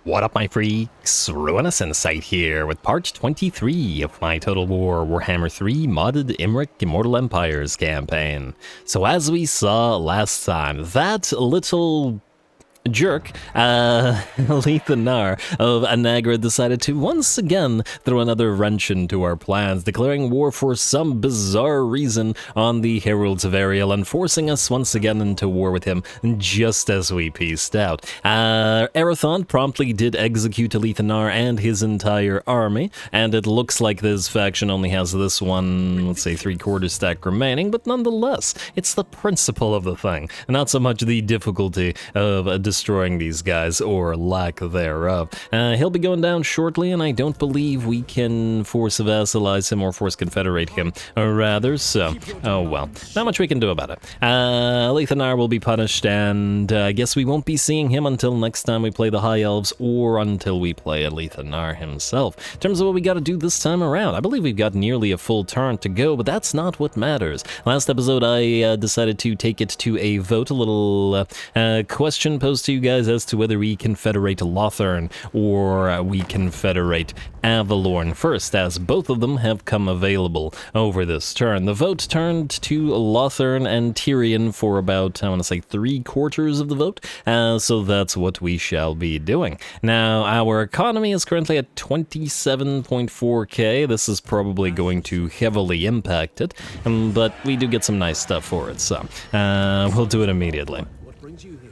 What up, my freaks? RuinusInsight here with part 23 of my Total War Warhammer 3 modded Imrik Immortal Empires campaign. So as we saw last time, that little jerk, Lethanar of Anagra decided to once again throw another wrench into our plans, declaring war for some bizarre reason on the Heralds of Ariel and forcing us once again into war with him just as we pieced out. Arathon promptly did execute Lethanar and his entire army, and it looks like this faction only has this one, let's say, 3/4 stack remaining, but nonetheless, it's the principle of the thing, not so much the difficulty of destroying these guys, or lack thereof. He'll be going down shortly, and I don't believe we can force vassalize him or force confederate him, or rather, so, oh well, not much we can do about it. Lethanar will be punished, and I guess we won't be seeing him until next time we play the High Elves, or until we play Lethanar himself. In terms of what we gotta do this time around, I believe we've got nearly a full turn to go, but that's not what matters. Last episode, I decided to take it to a vote, a little question posed to you guys as to whether we confederate Lothern or we confederate Avalorn first, as both of them have come available over this turn. The vote turned to Lothern and Tyrion for about, I want to say, 3/4 of the vote, so that's what we shall be doing. Now, our economy is currently at 27.4k. This is probably going to heavily impact it, but we do get some nice stuff for it, so we'll do it immediately. What brings you here?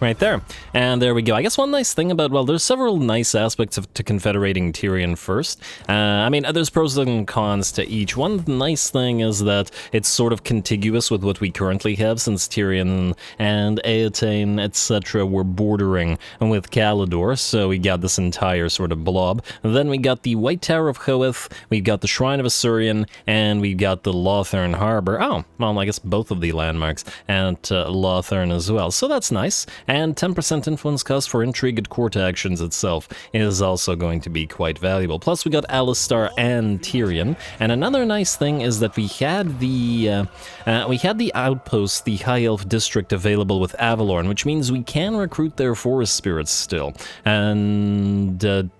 Right there. And there we go. I guess one nice thing about, well, there's several nice aspects to confederating Tyrion first. I mean, there's pros and cons to each. One nice thing is that it's sort of contiguous with what we currently have, since Tyrion and Eataine, etc. were bordering with Caledor, so we got this entire sort of blob. And then we got the White Tower of Hoeth, we got the Shrine of Asurion, and we got the Lothern Harbor. Oh, well, I guess both of the landmarks at Lothern as well, so that's nice. And 10% influence cost for intrigue at court actions itself is also going to be quite valuable. Plus, we got Alistar and Tyrion. And another nice thing is that we had the outpost, the High Elf District, available with Avalorn, which means we can recruit their forest spirits still. And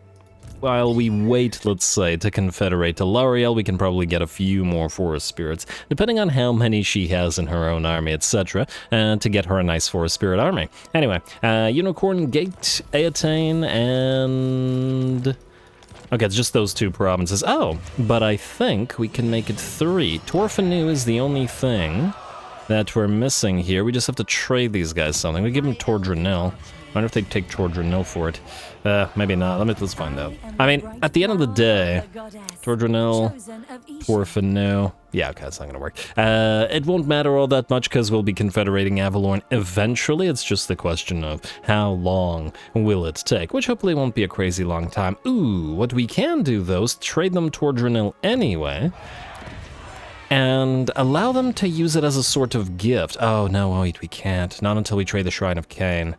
while we wait, let's say, to confederate to Lariel, we can probably get a few more forest spirits, depending on how many she has in her own army, etc., to get her a nice forest spirit army. Anyway, Unicorn Gate, Eataine, and okay, it's just those two provinces. Oh, but I think we can make it 3. Torfanu is the only thing that we're missing here. We just have to trade these guys something. We give them Tordranil. I wonder if they'd take Tordranil for it. Maybe not. Let's find out. I mean, at the end of the day, Tordranil, Torfanu. Yeah, okay, that's not gonna work. It won't matter all that much because we'll be confederating Avalorn eventually. It's just the question of how long will it take, which hopefully won't be a crazy long time. Ooh, what we can do, though, is trade them Tordranil anyway, and allow them to use it as a sort of gift. Oh, no, wait, we can't. Not until we trade the Shrine of Cain.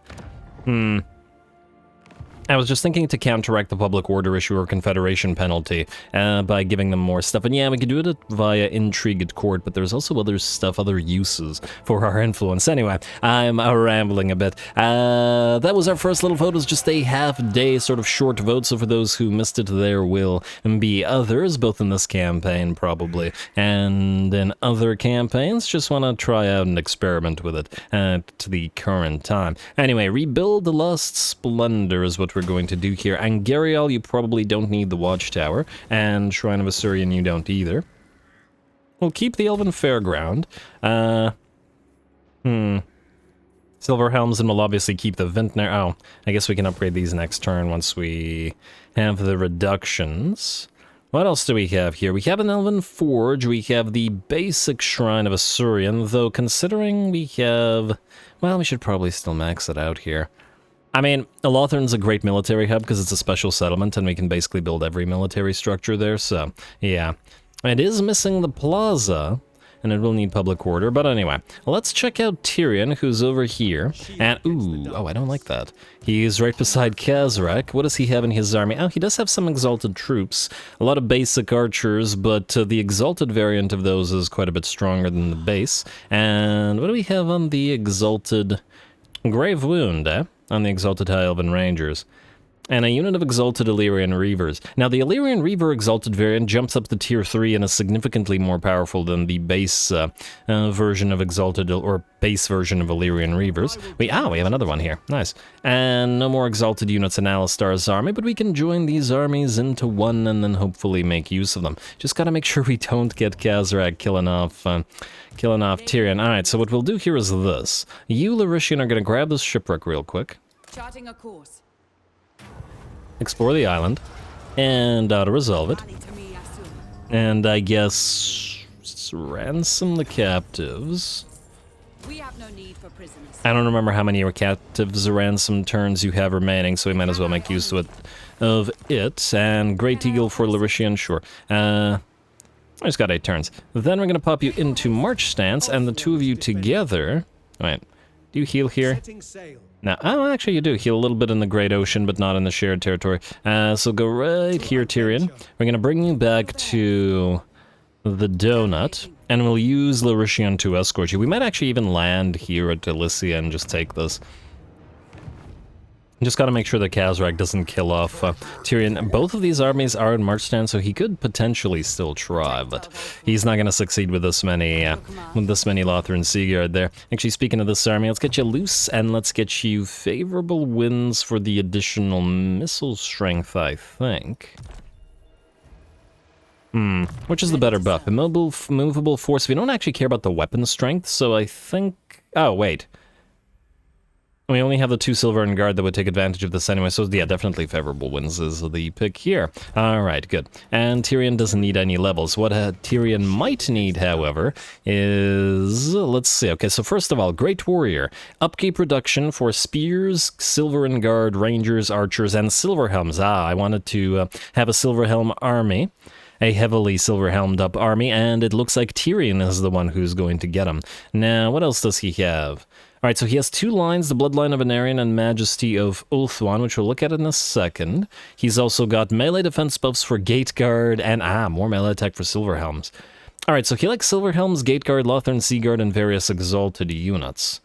I was just thinking to counteract the public order issue or confederation penalty by giving them more stuff. And yeah, we could do it via intrigue at court, but there's also other stuff, other uses for our influence. Anyway, I'm rambling a bit. That was our first little vote. It was just a half-day sort of short vote, so for those who missed it, there will be others, both in this campaign probably, and in other campaigns. Just want to try out and experiment with it at the current time. Anyway, rebuild the Lost Splendor is what we're going to do here. Angariel, you probably don't need the Watchtower, and Shrine of Asurion, you don't either. We'll keep the Elven Fairground. Silver Helms, and we'll obviously keep the Vintner. Oh, I guess we can upgrade these next turn once we have the reductions. What else do we have here? We have an Elven Forge, we have the basic Shrine of Asurion, though considering we have... well, we should probably still max it out here. I mean, Lothern's a great military hub because it's a special settlement and we can basically build every military structure there, so yeah. It is missing the plaza, and it will need public order, but anyway. Let's check out Tyrion, who's over here, and ooh, oh, I don't like that. He's right beside Khazrak. What does he have in his army? Oh, he does have some exalted troops, a lot of basic archers, but the exalted variant of those is quite a bit stronger than the base. And what do we have on the exalted? Grave Wound, eh? on the Exalted High Elven Rangers. And a unit of Exalted Illyrian Reavers. Now, the Illyrian Reaver Exalted variant jumps up to Tier 3 and is significantly more powerful than the base version of Exalted, or base version of Illyrian Reavers. We have another one here. Nice. And no more Exalted units in Alistar's army, but we can join these armies into one and then hopefully make use of them. Just gotta make sure we don't get Khazrak killing off Tyrion. Alright, so what we'll do here is this. You, Larishian, are gonna grab this shipwreck real quick. Charting a course. Explore the island, and auto-resolve it. And I guess ransom the captives. We have no need for prisoners. I don't remember how many captives ransom turns you have remaining, so we might as well make use of it. And Great Eagle for Larishian, sure. I just got 8 turns. Then we're gonna pop you into March stance, and the two of you together. Wait, do you heal here? Now, oh, actually you do heal a little bit in the Great Ocean, but not in the shared territory. So go right here, Tyrion. We're gonna bring you back to the donut, and we'll use Larishian to escort you. We might actually even land here at Delicia and just take this. Just gotta make sure that Khazrak doesn't kill off Tyrion. Both of these armies are in march stand, so he could potentially still try, but he's not gonna succeed with this many Lothran Seaguard there. Actually, speaking of this army, let's get you loose, and let's get you favorable winds for the additional missile strength, I think. Which is the better buff? Movable force. We don't actually care about the weapon strength, so I think... Oh, wait. We only have the 2 Silver and Guard that would take advantage of this anyway, so yeah, definitely favorable wins is the pick here. Alright, good. And Tyrion doesn't need any levels. What Tyrion might need, however, is... Let's see. Okay, so first of all, Great Warrior. Upkeep reduction for Spears, Silver and Guard, Rangers, Archers, and Silver Helms. I wanted to have a Silver Helm army. A heavily silver-helmed up army, and it looks like Tyrion is the one who's going to get him. Now, what else does he have? Alright, so he has 2 lines, the Bloodline of Anarion and Majesty of Ulthuan, which we'll look at in a second. He's also got melee defense buffs for Gate Guard, and more melee attack for Silver Helms. Alright, so he likes Silver Helms, Gate Guard, Lothran Seaguard, and various exalted units.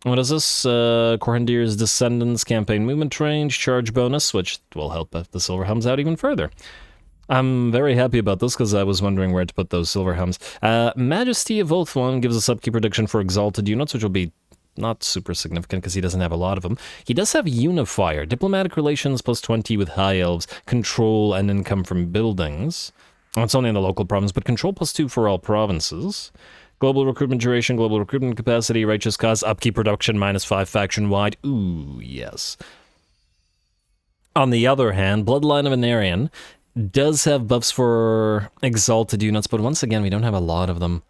What is this? Corhandir's Descendants, Campaign Movement Range, Charge Bonus, which will help the Silver Helms out even further. I'm very happy about this because I was wondering where to put those Silver Helms. Majesty of Ulthuan gives us upkeep reduction for Exalted units, which will be not super significant because he doesn't have a lot of them. He does have Unifier, Diplomatic Relations plus 20 with High Elves, Control and Income from Buildings. Well, it's only in the local province, but Control plus 2 for all provinces. Global Recruitment Duration, Global Recruitment Capacity, Righteous Cause, Upkeep Reduction, -5 faction-wide. Ooh, yes. On the other hand, Bloodline of Anarion does have buffs for Exalted units, but once again, we don't have a lot of them.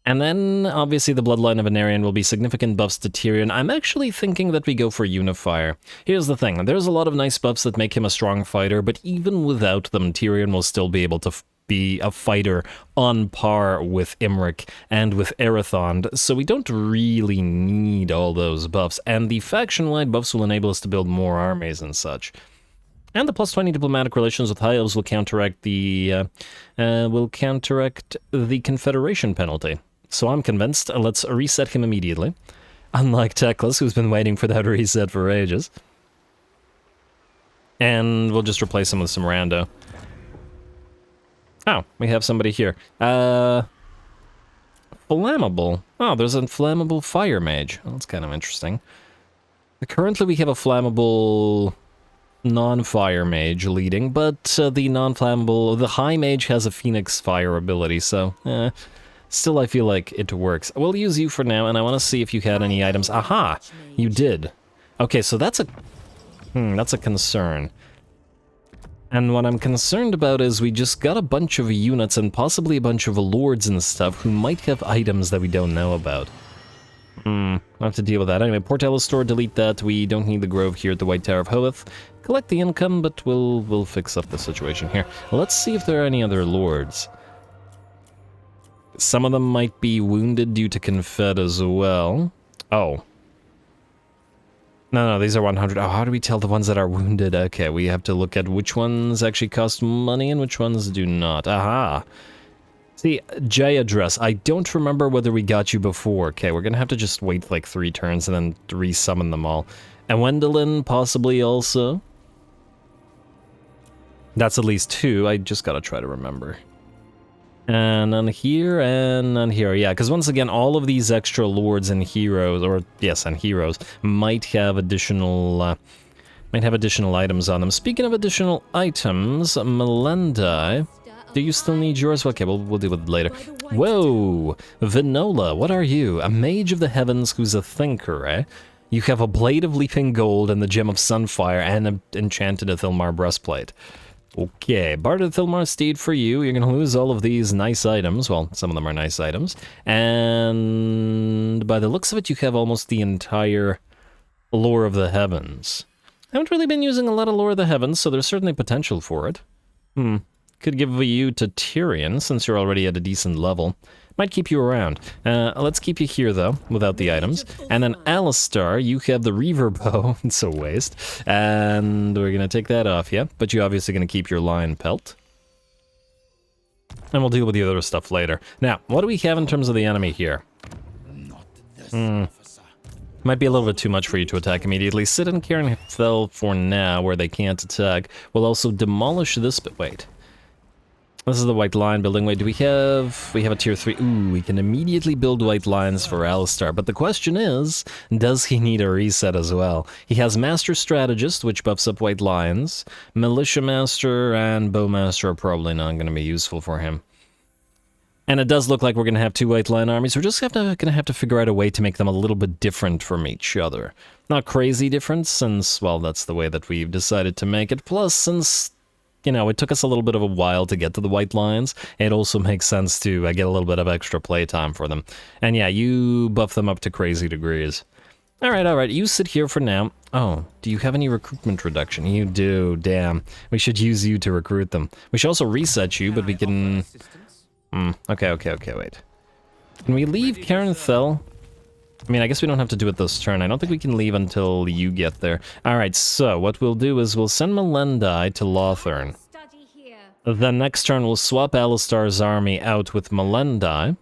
And then, obviously, the Bloodline of Anarion will be significant buffs to Tyrion. I'm actually thinking that we go for Unifier. Here's the thing, there's a lot of nice buffs that make him a strong fighter, but even without them, Tyrion will still be able to be a fighter on par with Imrik and with Erathond, so we don't really need all those buffs, and the faction-wide buffs will enable us to build more armies and such. And the plus 20 diplomatic relations with High Elves will counteract the Confederation penalty. So I'm convinced. Let's reset him immediately. Unlike Teclis, who's been waiting for that reset for ages. And we'll just replace him with some rando. Oh, we have somebody here. Flammable. Oh, there's a flammable fire mage. Oh, that's kind of interesting. Currently we have a flammable non-fire mage leading, but the high mage has a phoenix fire ability, so still I feel like it works. We'll use you for now, and I want to see if you had any items. Aha! You did. Okay, so that's a concern. And what I'm concerned about is we just got a bunch of units and possibly a bunch of lords and stuff who might have items that we don't know about. I'll have to deal with that. Anyway, Port Ellistor, delete that. We don't need the grove here at the White Tower of Hoeth. Collect the income, but we'll fix up the situation here. Let's see if there are any other lords. Some of them might be wounded due to Confed as well. Oh. No, these are 100. Oh, how do we tell the ones that are wounded? Okay, we have to look at which ones actually cost money and which ones do not. Aha! See, J address. I don't remember whether we got you before. Okay, we're gonna have to just wait like 3 turns and then resummon them all. And Wendelin, possibly also. That's at least 2. I just gotta try to remember. And on here, and on here. Yeah, because once again, all of these extra lords and heroes, or yes, and heroes, might have additional items on them. Speaking of additional items, Melendai, do you still need yours? Okay, we'll deal with it later. Whoa! Vinola, what are you? A mage of the heavens who's a thinker, eh? You have a blade of leaping gold and the gem of sunfire and an enchanted Athilmar breastplate. Okay, Bard of Athilmar steed for you. You're gonna lose all of these nice items. Well, some of them are nice items. And by the looks of it, you have almost the entire lore of the heavens. I haven't really been using a lot of lore of the heavens, so there's certainly potential for it. Could give you to Tyrion, since you're already at a decent level. Might keep you around. Let's keep you here, though, without the items. And then Alistar, you have the Reaver Bow. It's a waste. And we're going to take that off, yeah? But you're obviously going to keep your lion pelt. And we'll deal with the other stuff later. Now, what do we have in terms of the enemy here? Might be a little bit too much for you to attack immediately. Sit in Karond Kar for now, where they can't attack. We'll also demolish this, but wait. This is the white line building. Wait, do we have a tier 3? Ooh, we can immediately build white lines for Alistar. But the question is, does he need a reset as well? He has Master Strategist, which buffs up white lines. Militia Master and Bowmaster are probably not going to be useful for him. And it does look like we're going to have 2 white line armies. We're just going to have to figure out a way to make them a little bit different from each other. Not crazy different, since, well, that's the way that we've decided to make it. Plus, since, you know, it took us a little bit of a while to get to the white lines, it also makes sense to get a little bit of extra playtime for them. And yeah, you buff them up to crazy degrees. Alright, you sit here for now. Oh, do you have any recruitment reduction? You do, damn. We should use you to recruit them. We should also reset you, but we can... Okay, wait. Can we leave Karond Kar? I mean, I guess we don't have to do it this turn. I don't think we can leave until you get there. Alright, so what we'll do is we'll send Melendai to Lothern. Then next turn we'll swap Alistar's army out with Melendai.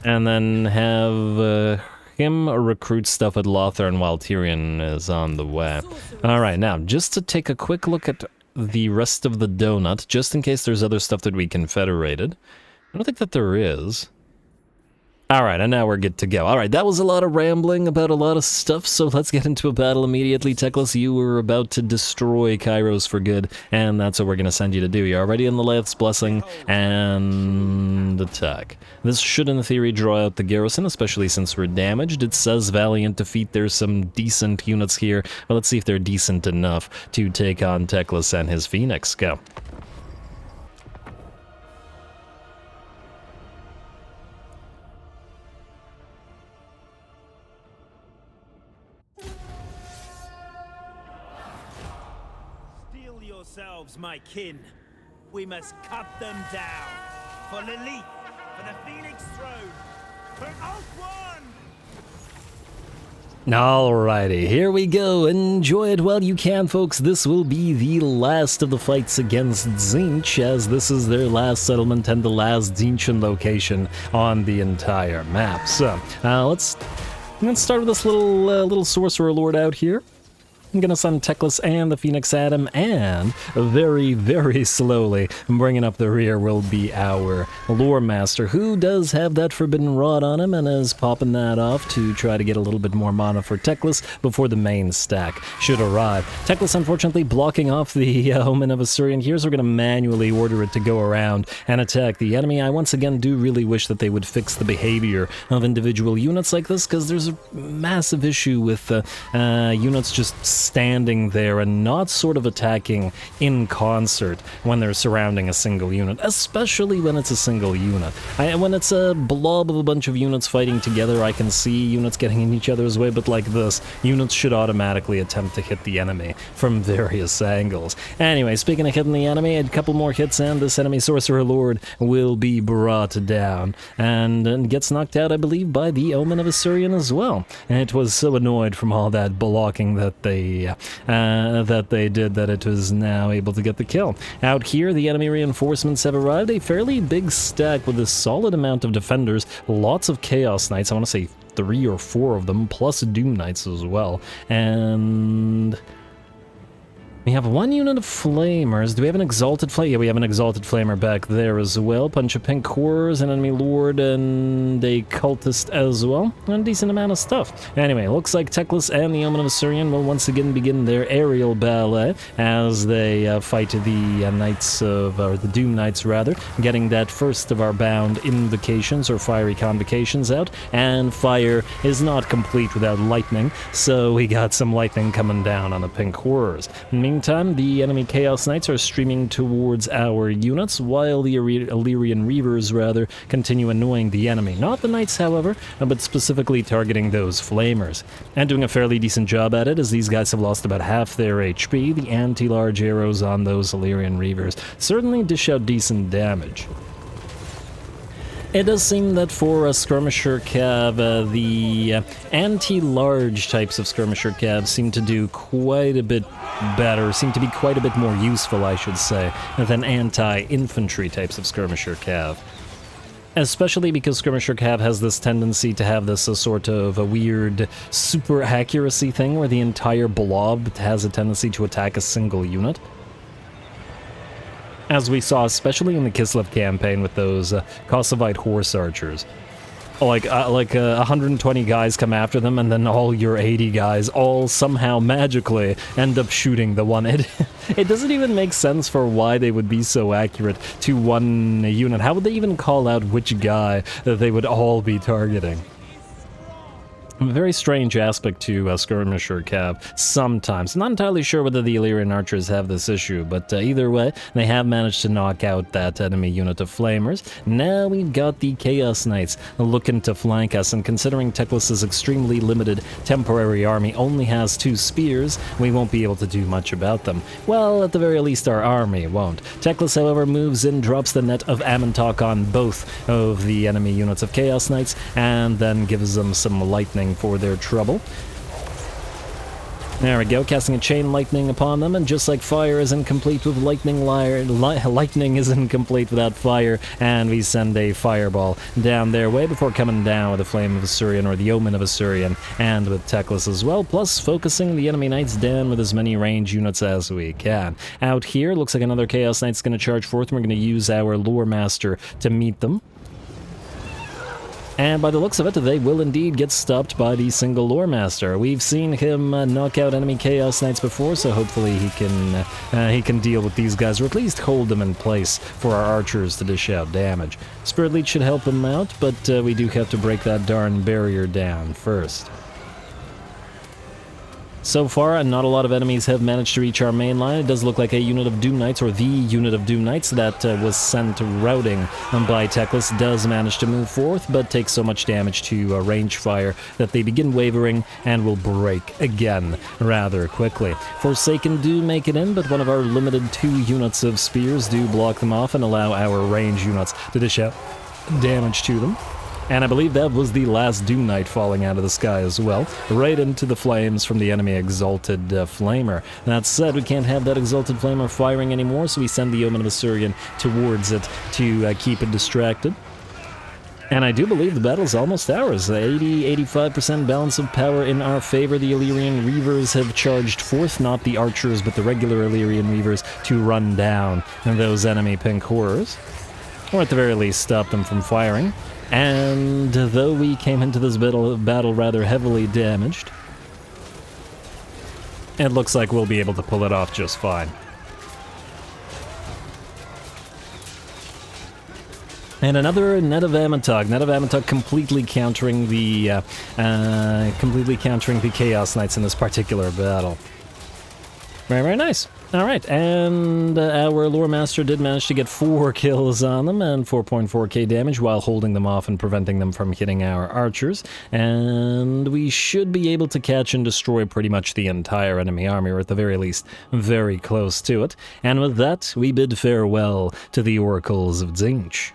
And then have him recruit stuff at Lothern while Tyrion is on the way. Alright, now, just to take a quick look at the rest of the donut, just in case there's other stuff that we confederated. I don't think that there is. Alright, and now we're good to go. Alright, that was a lot of rambling about a lot of stuff, so let's get into a battle immediately. Teclis, you were about to destroy Kairos for good, and that's what we're going to send you to do. You're already in the Leth's Blessing, and attack. This should, in theory, draw out the garrison, especially since we're damaged. It says Valiant Defeat. There's some decent units here, but let's see if they're decent enough to take on Teclis and his Phoenix. Go. My kin, we must cut them down for Lilith, for the Phoenix throne, for Alt-One! Alrighty, here we go. Enjoy it while you can, folks. This will be the last of the fights against Tzeentch, as this is their last settlement and the last Tzeentchian location on the entire map. So, let's start with this little sorcerer lord out here. I'm gonna send Teclis and the Phoenix at him, and very, very slowly bringing up the rear will be our Lore Master, who does have that Forbidden Rod on him and is popping that off to try to get a little bit more mana for Teclis before the main stack should arrive. Teclis, unfortunately, blocking off the Omen of Asuryan here, so we're gonna manually order it to go around and attack the enemy. I once again do really wish that they would fix the behavior of individual units like this, because there's a massive issue with units just standing there and not sort of attacking in concert when they're surrounding a single unit, especially when it's a single unit. When it's a blob of a bunch of units fighting together, I can see units getting in each other's way, but like this, units should automatically attempt to hit the enemy from various angles. Anyway, speaking of hitting the enemy, a couple more hits and this enemy Sorcerer Lord will be brought down, and gets knocked out, I believe, by the Omen of Asuryan as well. And it was so annoyed from all that blocking that they that they did that it was now able to get the kill. Out here, the enemy reinforcements have arrived, a fairly big stack with a solid amount of defenders, lots of Chaos Knights, I want to say 3 or 4 of them, plus Doom Knights as well, and we have 1 unit of Flamers. Do we have an Exalted Flamer? Yeah, we have an Exalted Flamer back there as well. Bunch of Pink Horrors, an Enemy Lord, and a Cultist as well. And a decent amount of stuff. Anyway, looks like Teclis and the Omen of Assyrian will once again begin their aerial ballet as they fight the Knights of, or the Doom Knights rather, getting that first of our bound invocations or fiery convocations out. And fire is not complete without lightning, so we got some lightning coming down on the Pink Horrors. Meantime, the enemy Chaos Knights are streaming towards our units, while the Illyrian Reavers, rather, continue annoying the enemy. Not the Knights, however, but specifically targeting those Flamers. And doing a fairly decent job at it, as these guys have lost about half their HP. The anti-large arrows on those Illyrian Reavers certainly dish out decent damage. It does seem that for a skirmisher cav, the anti-large types of skirmisher calves seem to do quite a bit better, seem to be quite a bit more useful, I should say, than anti-infantry types of skirmisher cav. Especially because skirmisher cav has this tendency to have this sort of a weird super accuracy thing where the entire blob has a tendency to attack a single unit. As we saw, especially in the Kislev campaign with those Kossovite horse archers. Like 120 guys come after them, and then all your 80 guys all somehow magically end up shooting the one. It doesn't even make sense for why they would be so accurate to one unit. How would they even call out which guy that they would all be targeting? A very strange aspect to skirmisher cav sometimes. Not entirely sure whether the Illyrian archers have this issue, but either way, they have managed to knock out that enemy unit of Flamers. Now we've got the Chaos Knights looking to flank us, and considering Teclis' extremely limited temporary army only has 2 spears, we won't be able to do much about them. Well, at the very least, our army won't. Teclis, however, moves in, drops the net of Amantok on both of the enemy units of Chaos Knights, and then gives them some lightning for their trouble. There we go, casting a chain lightning upon them, and just like fire is incomplete with lightning, lightning is incomplete without fire, and we send a fireball down their way before coming down with the Flame of Assyrian, or the Omen of Assyrian, and with Teclis as well, plus focusing the enemy knights down with as many range units as we can. Out here, looks like another Chaos Knight's going to charge forth, and we're going to use our Lore Master to meet them. And by the looks of it, they will indeed get stopped by the single Lore Master. We've seen him knock out enemy Chaos Knights before, so hopefully he can deal with these guys, or at least hold them in place for our archers to dish out damage. Spirit Leech should help him out, but we do have to break that darn barrier down first. So far, not a lot of enemies have managed to reach our main line. It does look like a unit of Doom Knights, or the unit of Doom Knights that was sent routing by Teclis, does manage to move forth, but takes so much damage to range fire that they begin wavering and will break again rather quickly. Forsaken do make it in, but one of our limited 2 units of spears do block them off and allow our range units to dish out damage to them. And I believe that was the last Doom Knight falling out of the sky as well, right into the flames from the enemy Exalted Flamer. That said, we can't have that Exalted Flamer firing anymore, so we send the Omen of Assyrian towards it to keep it distracted. And I do believe the battle's almost ours. 80-85% balance of power in our favor. The Illyrian Reavers have charged forth, not the archers, but the regular Illyrian Reavers, to run down those enemy Pink Horrors, or at the very least stop them from firing. And though we came into this battle rather heavily damaged, it looks like we'll be able to pull it off just fine. And another net of Amantok completely countering the Chaos Knights in this particular battle. Very, very nice. Alright, and our Lore Master did manage to get 4 kills on them and 4.4k damage while holding them off and preventing them from hitting our archers. And we should be able to catch and destroy pretty much the entire enemy army, or at the very least, very close to it. And with that, we bid farewell to the Oracles of Tzeentch.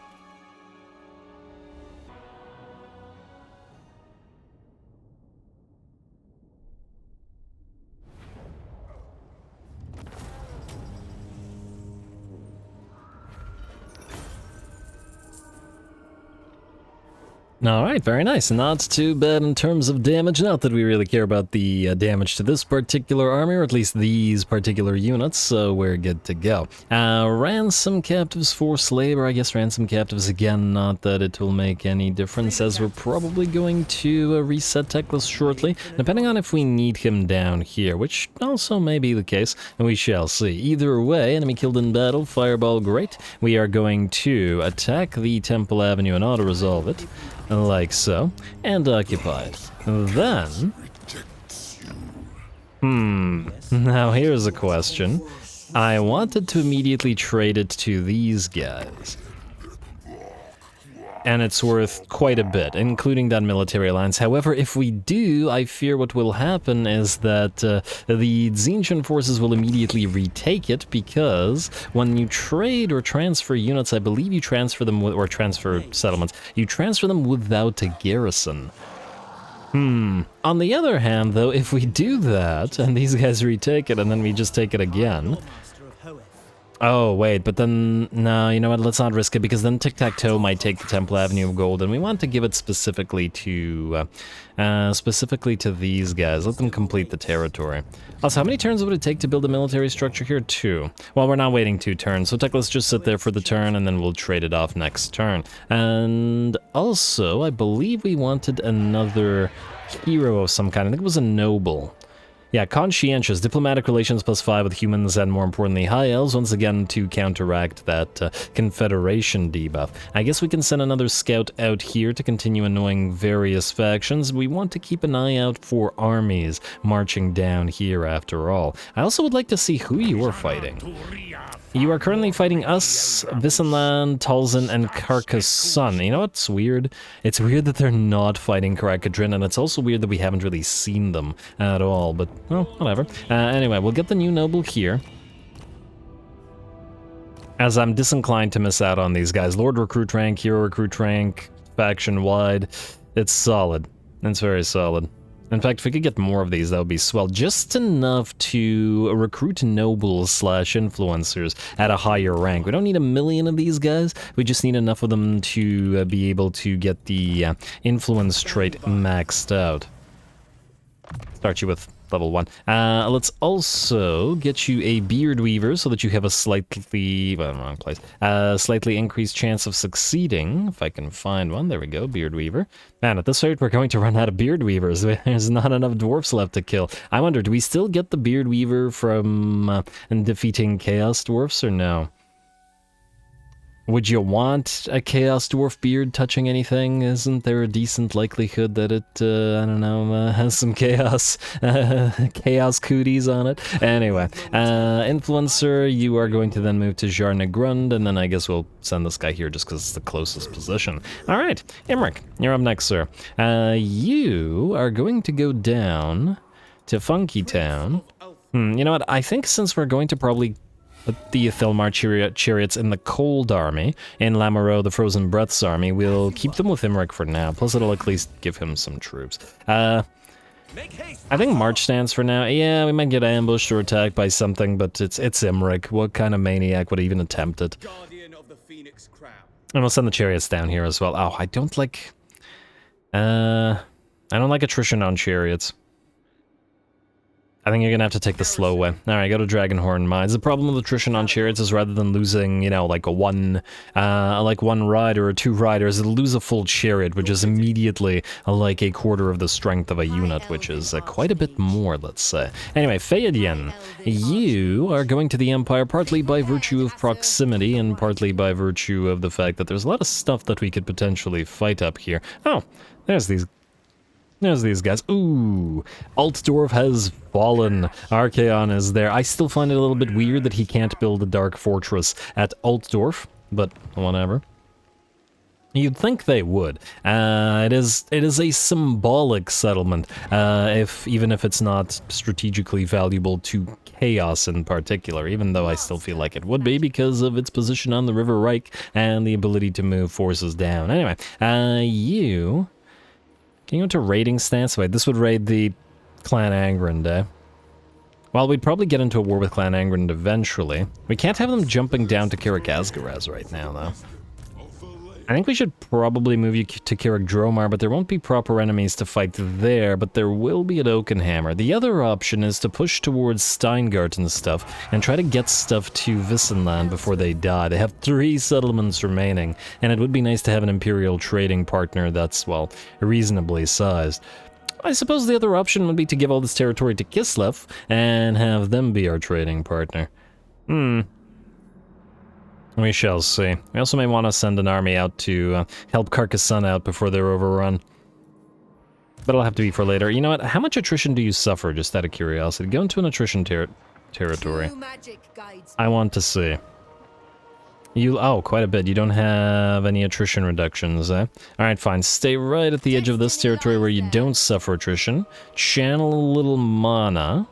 Alright, very nice. Not too bad in terms of damage. Not that we really care about the damage to this particular army, or at least these particular units, so we're good to go. Ransom captives, forced labor. I guess ransom captives again, not that it will make any difference, as we're probably going to reset Teclis shortly, depending on if we need him down here, which also may be the case, and we shall see. Either way, enemy killed in battle, fireball, great. We are going to attack the Temple Avenue and auto-resolve it. Like so, and occupy it. Then... now here's a question. I wanted to immediately trade it to these guys. And it's worth quite a bit, including that military alliance. However, if we do, I fear what will happen is that the Tzeentch forces will immediately retake it, because when you trade or transfer units, I believe you transfer them with, or transfer settlements, you transfer them without a garrison. On the other hand, though, if we do that, and these guys retake it, and then we just take it again... Oh, wait, but then, no, you know what, let's not risk it, because then Tic-Tac-Toe might take the Temple Avenue of Gold, and we want to give it specifically to these guys. Let them complete the territory. Also, how many turns would it take to build a military structure here? 2. Well, we're not waiting 2 turns, so let's just sit there for the turn, and then we'll trade it off next turn. And also, I believe we wanted another hero of some kind. I think it was a noble. Yeah, conscientious, diplomatic relations +5 with humans, and more importantly, high elves, once again to counteract that Confederation debuff. I guess we can send another scout out here to continue annoying various factions. We want to keep an eye out for armies marching down here after all. I also would like to see who you are fighting. You are currently fighting us, Visenland, Talzin, and Carcassonne. You know what's weird? It's weird that they're not fighting Karakadrin, and it's also weird that we haven't really seen them at all, but, well, whatever. Anyway, we'll get the new noble here, as I'm disinclined to miss out on these guys. Lord Recruit rank, Hero Recruit rank, faction-wide. It's solid. It's very solid. In fact, if we could get more of these, that would be swell. Just enough to recruit nobles / influencers at a higher rank. We don't need a million of these guys. We just need enough of them to be able to get the influence trait maxed out. Start you with level 1. Let's also get you a Beard Weaver so that you have a slightly, well, wrong place, slightly increased chance of succeeding, if I can find one. There we go, Beard Weaver. Man, at this rate, we're going to run out of Beard Weavers. There's not enough dwarfs left to kill. I wonder, do we still get the Beard Weaver from defeating Chaos Dwarfs, or no? Would you want a Chaos Dwarf beard touching anything? Isn't there a decent likelihood that it, I don't know, has some chaos, chaos cooties on it? Anyway, Influencer, you are going to then move to Jarnagrund, and then I guess we'll send this guy here just because it's the closest position. Alright, Imrik, you're up next, sir. You are going to go down to Funky Town. You know what, I think since we're going to probably put the Thelmar chariots in the Cold Army, in Lamoureux, the Frozen Breaths Army, we'll keep them with Imrik for now, plus it'll at least give him some troops. I think March stands for now. Yeah, we might get ambushed or attacked by something, but it's Imrik. What kind of maniac would even attempt it? And we'll send the chariots down here as well. Oh, I don't like attrition on chariots. I think you're gonna have to take the slow way. Alright, go to Dragonhorn Mines. The problem with attrition on chariots is rather than losing, you know, like one rider or 2 riders, it'll lose a full chariot, which is immediately like a quarter of the strength of a unit, which is quite a bit more, let's say. Anyway, Phaedian, you are going to the Empire partly by virtue of proximity and partly by virtue of the fact that there's a lot of stuff that we could potentially fight up here. Oh, there's these guys. Ooh, Altdorf has fallen. Archaon is there. I still find it a little bit weird that he can't build a dark fortress at Altdorf, but whatever. You'd think they would. It is a symbolic settlement, even if it's not strategically valuable to Chaos in particular, even though I still feel like it would be because of its position on the River Reich and the ability to move forces down. Anyway, you... Can you go to raiding stance? Wait, this would raid the Clan Angrand, eh? Well, we'd probably get into a war with Clan Angrand eventually. We can't have them jumping down to Karak right now, though. I think we should probably move you to Karak, but there won't be proper enemies to fight there, but there will be at Oakenhammer. The other option is to push towards Steingart and stuff, and try to get stuff to Vissenland before they die. They have 3 settlements remaining, and it would be nice to have an Imperial trading partner that's, well, reasonably sized. I suppose the other option would be to give all this territory to Kislev, and have them be our trading partner. We shall see. We also may want to send an army out to help Carcassonne out before they're overrun. But it'll have to be for later. You know what? How much attrition do you suffer, just out of curiosity? Go into an attrition territory. I want to see. Oh, quite a bit. You don't have any attrition reductions, eh? Alright, fine. Stay right at the edge of this territory where you don't suffer attrition. Channel a little mana.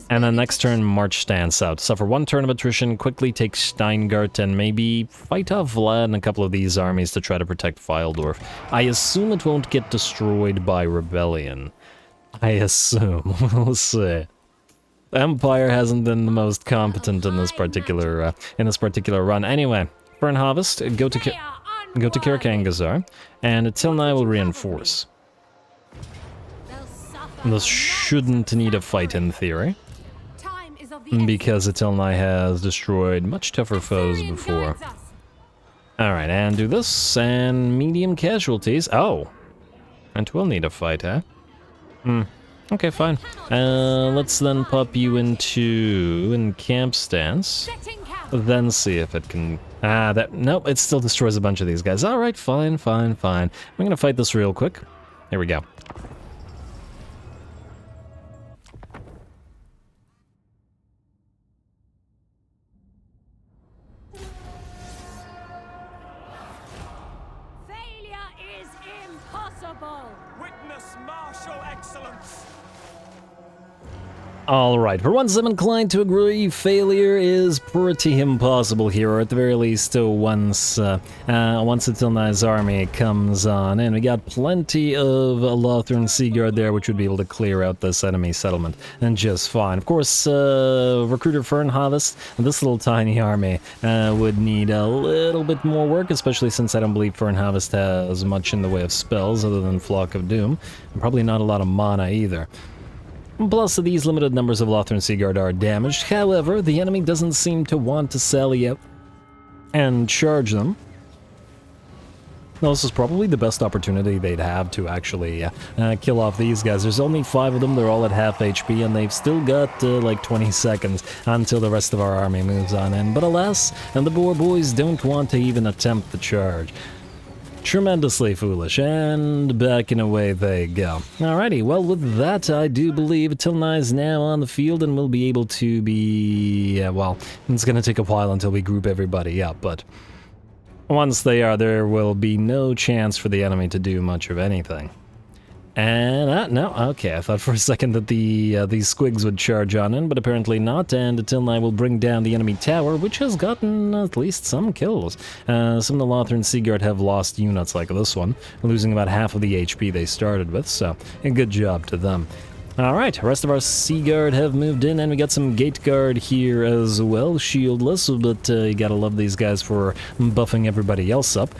And then next turn, march stance out. Suffer 1 turn of attrition, quickly take Steingart, and maybe fight off Vlad and a couple of these armies to try to protect Fildorf. I assume it won't get destroyed by rebellion. I assume. We'll see. The Empire hasn't been the most competent in this particular run. Anyway, Fern Harvest, go to Karak Angazhar, and Tilnai will reinforce. This shouldn't need a fight in theory, because Tilnai has destroyed much tougher foes before. Alright, and do this, and medium casualties. Oh! And we'll need a fight, huh? Okay, fine. Let's then pop you in camp stance. Then see if it can... Nope, it still destroys a bunch of these guys. Alright, fine. I'm gonna fight this real quick. Here we go. Alright, for once I'm inclined to agree, failure is pretty impossible here, or at the very least once Tilnai's army comes on, and we got plenty of Lothran Seaguard there, which would be able to clear out this enemy settlement, and just fine. Of course, Recruiter Fernharvest, this little tiny army, would need a little bit more work, especially since I don't believe Fernharvest has much in the way of spells other than Flock of Doom, and probably not a lot of mana either. Plus, these limited numbers of Lothran Seaguard are damaged. However, the enemy doesn't seem to want to sally out and charge them. Well, this is probably the best opportunity they'd have to actually kill off these guys. There's only 5 of them, they're all at half HP, and they've still got like 20 seconds until the rest of our army moves on in. But alas, and the Boar Boys don't want to even attempt the charge. Tremendously foolish, and back and away they go. Alrighty, well with that, I do believe Tilnai is now on the field and will be able to be... well, it's gonna take a while until we group everybody up, but once they are, there will be no chance for the enemy to do much of anything. And, no, okay, I thought for a second that these squigs would charge on in, but apparently not, and Tilnai will bring down the enemy tower, which has gotten at least some kills. Some of the Lothran Seaguard have lost units like this one, losing about half of the HP they started with, so a good job to them. Alright, the rest of our Seaguard have moved in, and we got some Gate Guard here as well, shieldless, but you gotta love these guys for buffing everybody else up.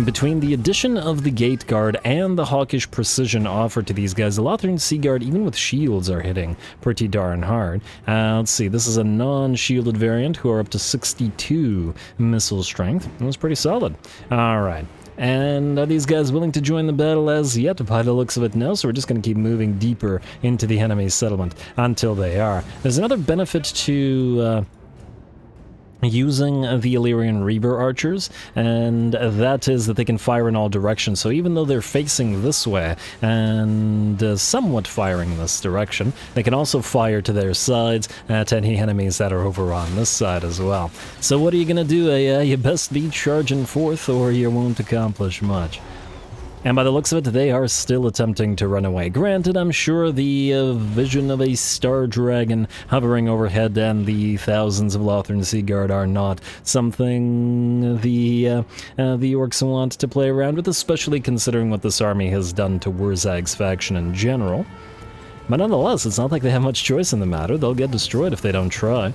Between the addition of the Gate Guard and the hawkish precision offered to these guys, the Lothran Seaguard, even with shields, are hitting pretty darn hard. Let's see, this is a non-shielded variant who are up to 62 missile strength. That was pretty solid. Alright. And are these guys willing to join the battle as yet? By the looks of it, no, so we're just going to keep moving deeper into the enemy's settlement until they are. There's another benefit to... using the Illyrian Reaver archers, and that is that they can fire in all directions. So even though they're facing this way and somewhat firing in this direction, they can also fire to their sides at any enemies that are over on this side as well. So what are you gonna do? You best be charging forth or you won't accomplish much. And by the looks of it, they are still attempting to run away. Granted, I'm sure the vision of a star dragon hovering overhead and the thousands of Lothran Seaguard are not something the orcs want to play around with, especially considering what this army has done to Wurzag's faction in general. But nonetheless, it's not like they have much choice in the matter. They'll get destroyed if they don't try.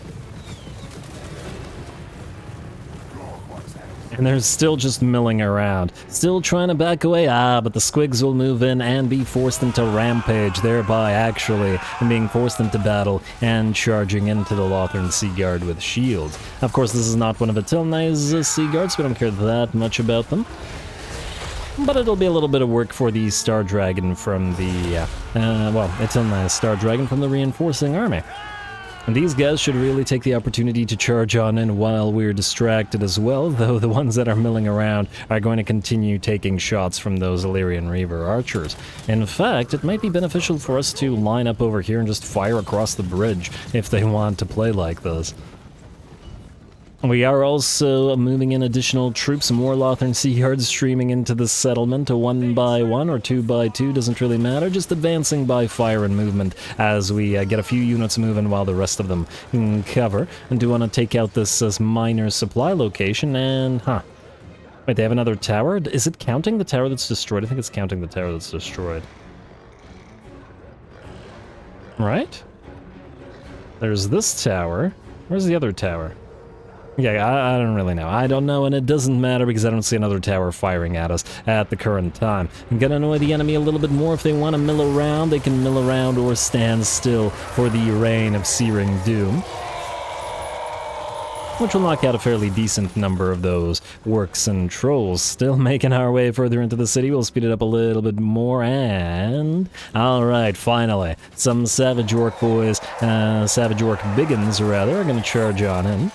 And they're still just milling around, still trying to back away. But the squigs will move in and be forced into rampage, thereby actually being forced into battle and charging into the Lothern Sea Guard with shields. Of course, this is not one of Atilnai's Sea Guards, we don't care that much about them. But it'll be a little bit of work for the Star Dragon from the, Atilnai's Star Dragon from the reinforcing army. And these guys should really take the opportunity to charge on in while we're distracted as well, though the ones that are milling around are going to continue taking shots from those Illyrian Reaver archers. In fact, it might be beneficial for us to line up over here and just fire across the bridge if they want to play like this. We are also moving in additional troops, more Lothern Sea Guards streaming into the settlement, 1 by 1 or 2 by 2, doesn't really matter, just advancing by fire and movement as we get a few units moving while the rest of them cover. And do want to take out this minor supply location and, wait, they have another tower? Is it counting the tower that's destroyed? I think it's counting the tower that's destroyed. Right? There's this tower. Where's the other tower? Yeah, I don't really know. I don't know, and it doesn't matter because I don't see another tower firing at us at the current time. I'm gonna annoy the enemy a little bit more. If they want to mill around, they can mill around or stand still for the rain of searing doom, which will knock out a fairly decent number of those orcs and trolls. Still making our way further into the city. We'll speed it up a little bit more, and alright, finally, some Savage Orc boys, Savage Orc biggins rather, are gonna charge on in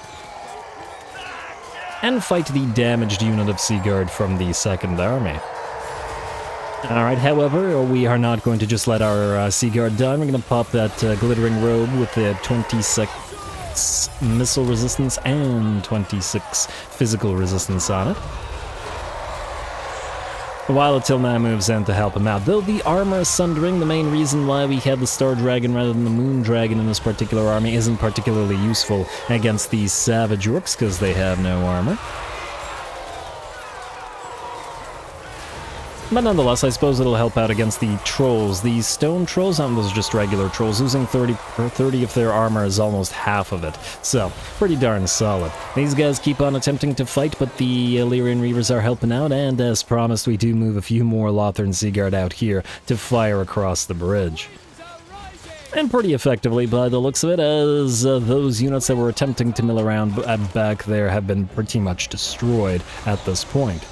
and fight the damaged unit of Sea Guard from the Second Army. Alright, however, we are not going to just let our Sea Guard die. We're going to pop that glittering robe with the 26 missile resistance and 26 physical resistance on it, while Atilnai moves in to help him out. Though the armor sundering, the main reason why we had the Star Dragon rather than the Moon Dragon in this particular army, isn't particularly useful against these Savage Orcs because they have no armor. But nonetheless, I suppose it'll help out against the trolls. These stone trolls, those are just regular trolls. Losing 30 of their armor is almost half of it. So, pretty darn solid. These guys keep on attempting to fight, but the Illyrian Reavers are helping out, and as promised, we do move a few more Lothern Sea Guard out here to fire across the bridge. And pretty effectively by the looks of it, as those units that were attempting to mill around back there have been pretty much destroyed at this point.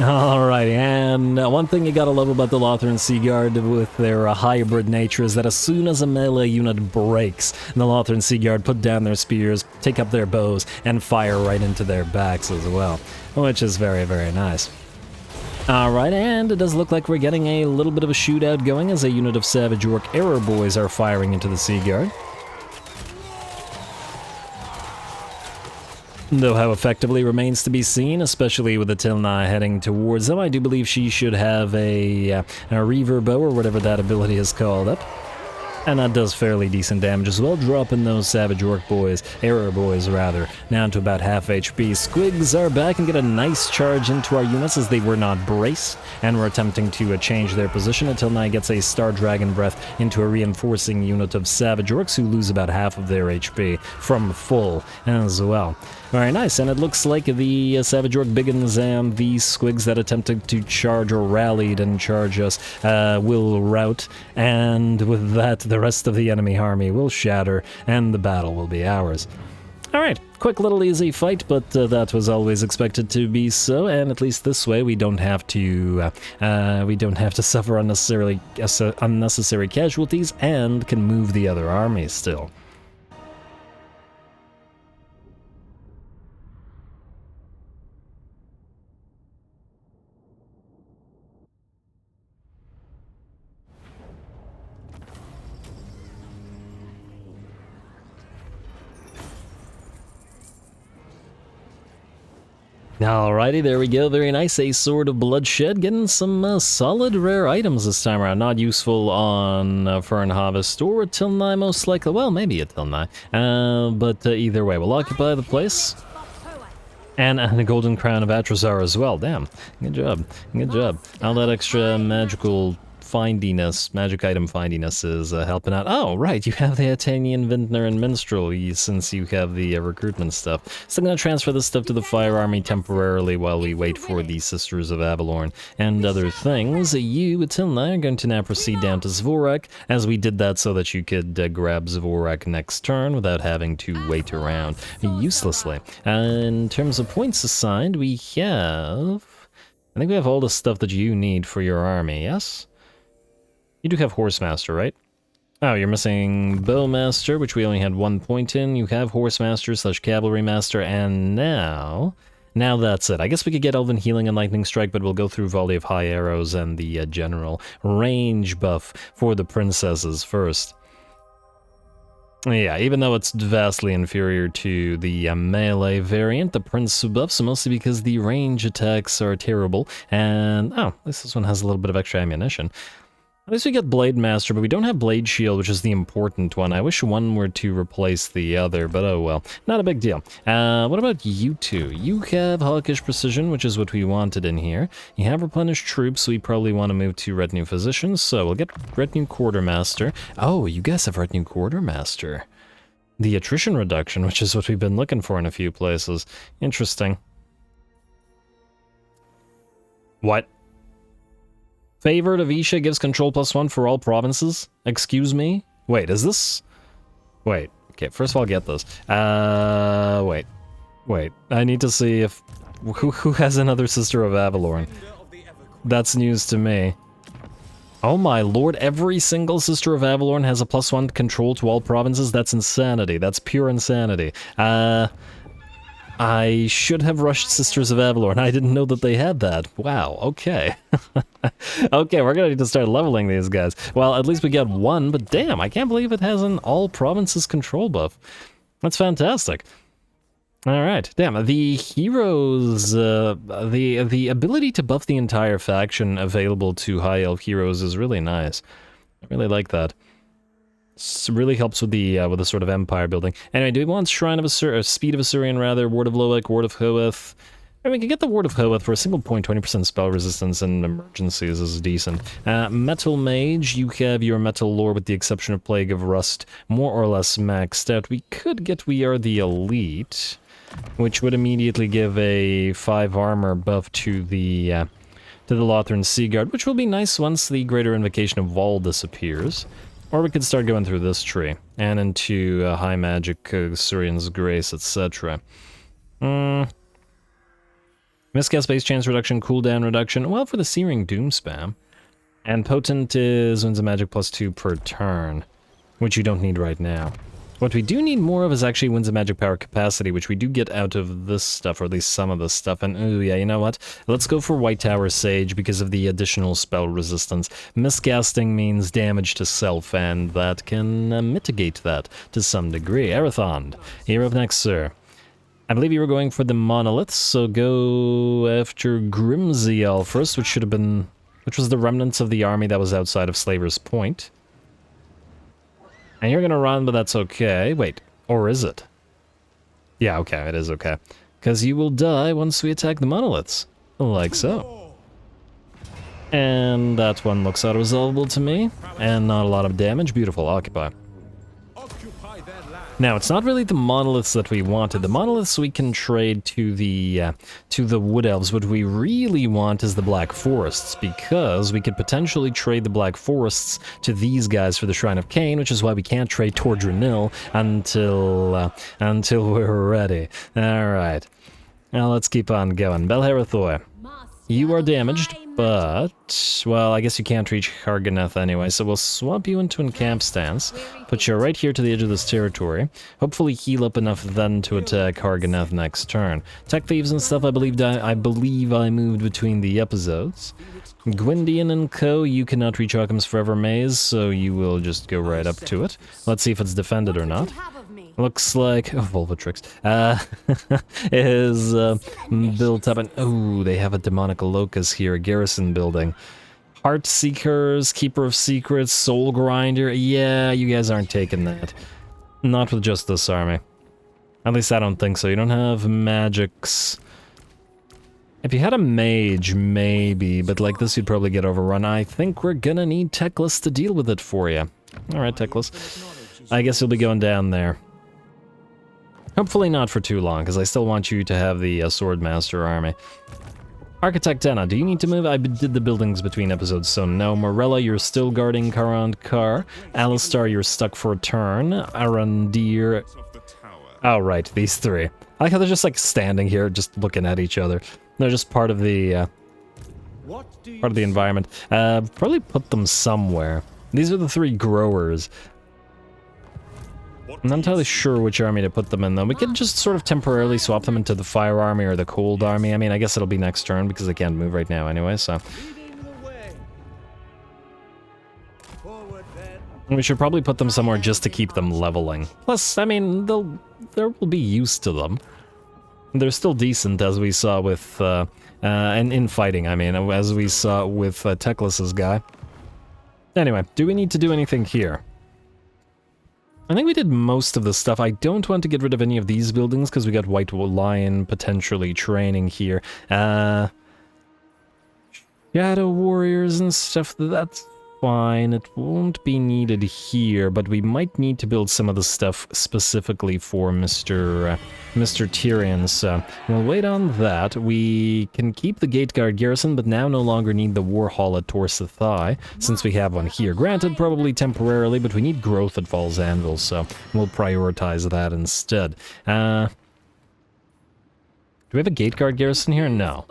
Alright, and one thing you gotta love about the Lothern Sea Guard with their hybrid nature is that as soon as a melee unit breaks, the Lothern Sea Guard put down their spears, take up their bows, and fire right into their backs as well, which is very, very nice. Alright, and it does look like we're getting a little bit of a shootout going as a unit of Savage Orc Arrow Boys are firing into the Sea Guard. Though how effectively remains to be seen, especially with Atilnai heading towards them. I do believe she should have a Reaver Bow, or whatever that ability is called up. And that does fairly decent damage as well, dropping those Savage Orc boys, Arrow Boys rather, down to about half HP. Squigs are back and get a nice charge into our units as they were not braced, and were attempting to change their position until Nye gets a Star Dragon Breath into a reinforcing unit of Savage Orcs who lose about half of their HP from full as well. Very nice, and it looks like the Savage Orc Biggins and the Squigs that attempted to charge or rallied and charge us will rout, and with that the rest of the enemy army will shatter, and the battle will be ours. Alright, quick little easy fight, but that was always expected to be so, and at least this way we don't have to suffer unnecessary casualties and can move the other armies still. Alrighty, there we go, very nice, a Sword of Bloodshed, getting some solid rare items this time around, not useful on Fern Harvest or Atilnai most likely, well maybe Atilnai, but either way, we'll occupy the place, and the Golden Crown of Atrazar as well, damn, good job, all that extra magical findiness, magic item findiness is helping out. Oh, right, you have the Atanian Vintner and Minstrel since you have the recruitment stuff. So I'm going to transfer this stuff to the Fire Army temporarily while we wait for the Sisters of Avalorn and other things. You, Attila, are going to now proceed down to Zvorak, as we did that so that you could grab Zvorak next turn without having to wait around uselessly. In terms of points assigned, we have... I think we have all the stuff that you need for your army, yes? You do have Horsemaster, right? Oh, you're missing Bowmaster, which we only had 1 point in. You have Horsemaster / Cavalry Master, and now that's it. I guess we could get Elven Healing and Lightning Strike, but we'll go through Volley of High Arrows and the general range buff for the princesses first. Yeah, even though it's vastly inferior to the melee variant, the Prince buffs, mostly because the range attacks are terrible, and, oh, at least this one has a little bit of extra ammunition. At least we get Blade Master, but we don't have Blade Shield, which is the important one. I wish one were to replace the other, but oh well. Not a big deal. What about you two? You have Hawkish Precision, which is what we wanted in here. You have Replenished Troops, so we probably want to move to Retinue Physicians, so we'll get Retinue Quartermaster. Oh, you guys have Retinue Quartermaster. The Attrition Reduction, which is what we've been looking for in a few places. Interesting. What? Favored of Isha gives control +1 for all provinces? Excuse me? Wait, is this... Wait, okay, first of all, get this. Wait, I need to see if... Who has another Sister of Avalorn? That's news to me. Oh my lord, every single Sister of Avalorn has a +1 control to all provinces? That's insanity, that's pure insanity. I should have rushed Sisters of Avalorn. I didn't know that they had that. Wow, okay. Okay, we're gonna need to start leveling these guys. Well, at least we get one, but damn, I can't believe it has an all provinces control buff. That's fantastic. Alright, damn, the heroes, the ability to buff the entire faction available to High Elf heroes is really nice. I really like that. It really helps with the sort of empire building. Anyway, do we want Shrine of Speed of Assyrian rather, Ward of Loek, Ward of Hoeth? I mean, we can get the Ward of Hoeth for a single point, 20% spell resistance and emergencies is decent. Metal Mage, you have your Metal Lore with the exception of Plague of Rust, more or less maxed out. We could get We Are the Elite, which would immediately give a 5 armor buff to the Lothran Seaguard, which will be nice once the Greater Invocation of Wall disappears. Or we could start going through this tree, and into High Magic, Assyrian's Grace, etc. Miscast base chance reduction, cooldown reduction, well, for the Searing Doom spam. And Potent is Winds of Magic +2 per turn, which you don't need right now. What we do need more of is actually Winds of Magic power capacity, which we do get out of this stuff, or at least some of this stuff. And ooh, yeah, you know what? Let's go for White Tower Sage because of the additional spell resistance. Miscasting means damage to self, and that can mitigate that to some degree. Arathond, you're up next, sir. I believe you were going for the monoliths, so go after Grimziel first, which was the remnants of the army that was outside of Slaver's Point. And you're gonna run, but that's okay. Wait, or is it? Yeah, okay, it is okay. Because you will die once we attack the monoliths. Like so. And that one looks auto-resolvable to me. And not a lot of damage. Beautiful, occupy. Now, it's not really the monoliths that we wanted. The monoliths we can trade to the Wood Elves. What we really want is the Black Forests, because we could potentially trade the Black Forests to these guys for the Shrine of Cain, which is why we can't trade Tordranil until we're ready. Alright. Now let's keep on going. Belharathor. You are damaged, but, well, I guess you can't reach Harganeth anyway, so we'll swap you into encamp stance, put you right here to the edge of this territory, hopefully heal up enough then to attack Harganeth next turn. Tech Thieves and stuff, I believe I moved between the episodes. Gwyndian and co, you cannot reach Occam's Forever Maze, so you will just go right up to it. Let's see if it's defended or not. Looks like... Oh, Volvatrix. Is built up and... Oh, they have a Demonic Locus here, a garrison building. Heart Seekers, Keeper of Secrets, Soul Grinder. Yeah, you guys aren't taking that. Not with just this army. At least I don't think so. You don't have magics. If you had a mage, maybe, but like this you'd probably get overrun. I think we're gonna need Teclis to deal with it for you. Alright, Teclis. I guess you'll be going down there. Hopefully not for too long, because I still want you to have the Swordmaster army. Architect Denna, do you need to move? I did the buildings between episodes, so no. Morella, you're still guarding Karond Kar. Alistar, you're stuck for a turn. Arandir... Oh, right, these three. I like how they're just like standing here, just looking at each other. They're just part of the environment. Probably put them somewhere. These are the three growers. I'm not entirely sure which army to put them in, though. We could just sort of temporarily swap them into the fire army or the cold army. I mean, I guess it'll be next turn because they can't move right now anyway, so... We should probably put them somewhere just to keep them leveling. Plus, I mean, there will be use to them. They're still decent, as we saw with, and in fighting, I mean, as we saw with Teclis's guy. Anyway, do we need to do anything here? I think we did most of the stuff. I don't want to get rid of any of these buildings, because we got White Lion potentially training here. Shadow Warriors and stuff, that's fine. It won't be needed here, but we might need to build some of the stuff specifically for Mr. Tyrion, so we'll wait on that. We can keep the Gate Guard garrison, but now no longer need the War Hall at Torsathai, since we have one here. Granted, probably temporarily, but we need growth at Falls Anvil, so we'll prioritize that instead. Do we have a Gate Guard garrison here? No.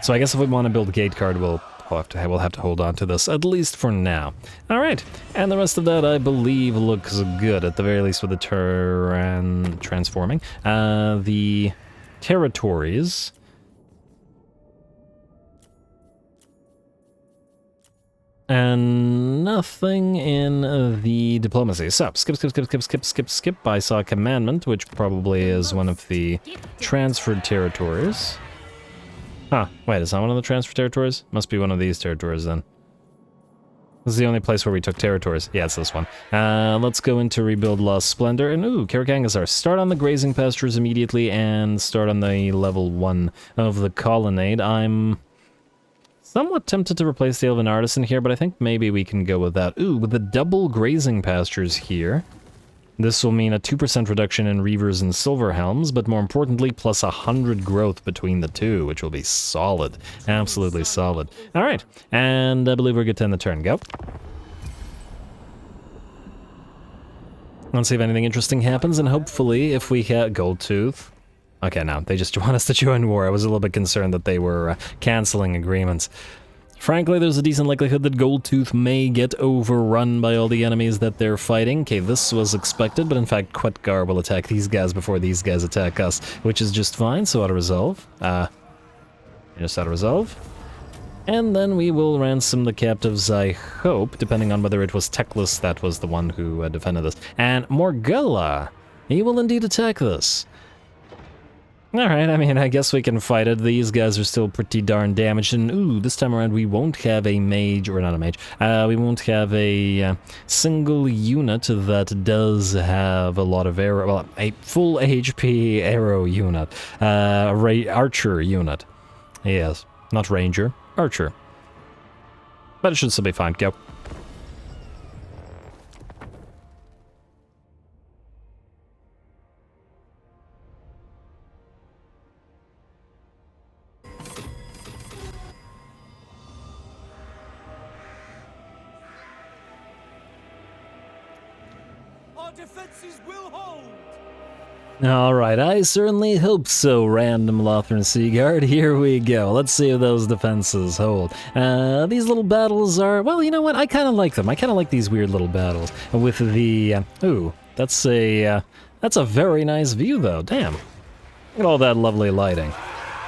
So I guess if we want to build a Gate Guard, we'll have to hold on to this, at least for now. Alright, and the rest of that, I believe, looks good, at the very least with the transforming. The territories... And nothing in the diplomacy. So, skip. I saw a commandment, which probably is one of the transferred territories. Huh, wait, is that one of the transfer territories? Must be one of these territories then. This is the only place where we took territories. Yeah, it's this one. Let's go into Rebuild Lost Splendor, and ooh, Karak Angazhar. Start on the grazing pastures immediately, and start on the level 1 of the colonnade. I'm somewhat tempted to replace the Elven Artisan here, but I think maybe we can go with that. Ooh, with the double grazing pastures here, this will mean a 2% reduction in Reavers and Silverhelms, but more importantly, plus 100 growth between the two, which will be solid. Absolutely solid. Alright, and I believe we're good to end the turn. Go. Let's see if anything interesting happens, and hopefully, if we get Goldtooth... Okay, no, they just want us to join war. I was a little bit concerned that they were canceling agreements. Frankly, there's a decent likelihood that Goldtooth may get overrun by all the enemies that they're fighting. Okay, this was expected, but in fact, Khazrak will attack these guys before these guys attack us, which is just fine, so auto-resolve. Just auto-resolve. And then we will ransom the captives, I hope, depending on whether it was Teclis that was the one who defended us. And Morgella, he will indeed attack this. Alright, I mean, I guess we can fight it. These guys are still pretty darn damaged, and ooh, this time around we won't have a mage, or not a mage, we won't have a single unit that does have a lot of arrow, well, a full HP arrow unit, archer unit. Yes, not ranger, archer. But it should still be fine, go. Defenses will hold. Alright, I certainly hope so, random Lothran Seaguard. Here we go. Let's see if those defenses hold. These little battles are... Well, you know what? I kind of like them. I kind of like these weird little battles. With the... ooh, that's a very nice view, though. Damn. Look at all that lovely lighting.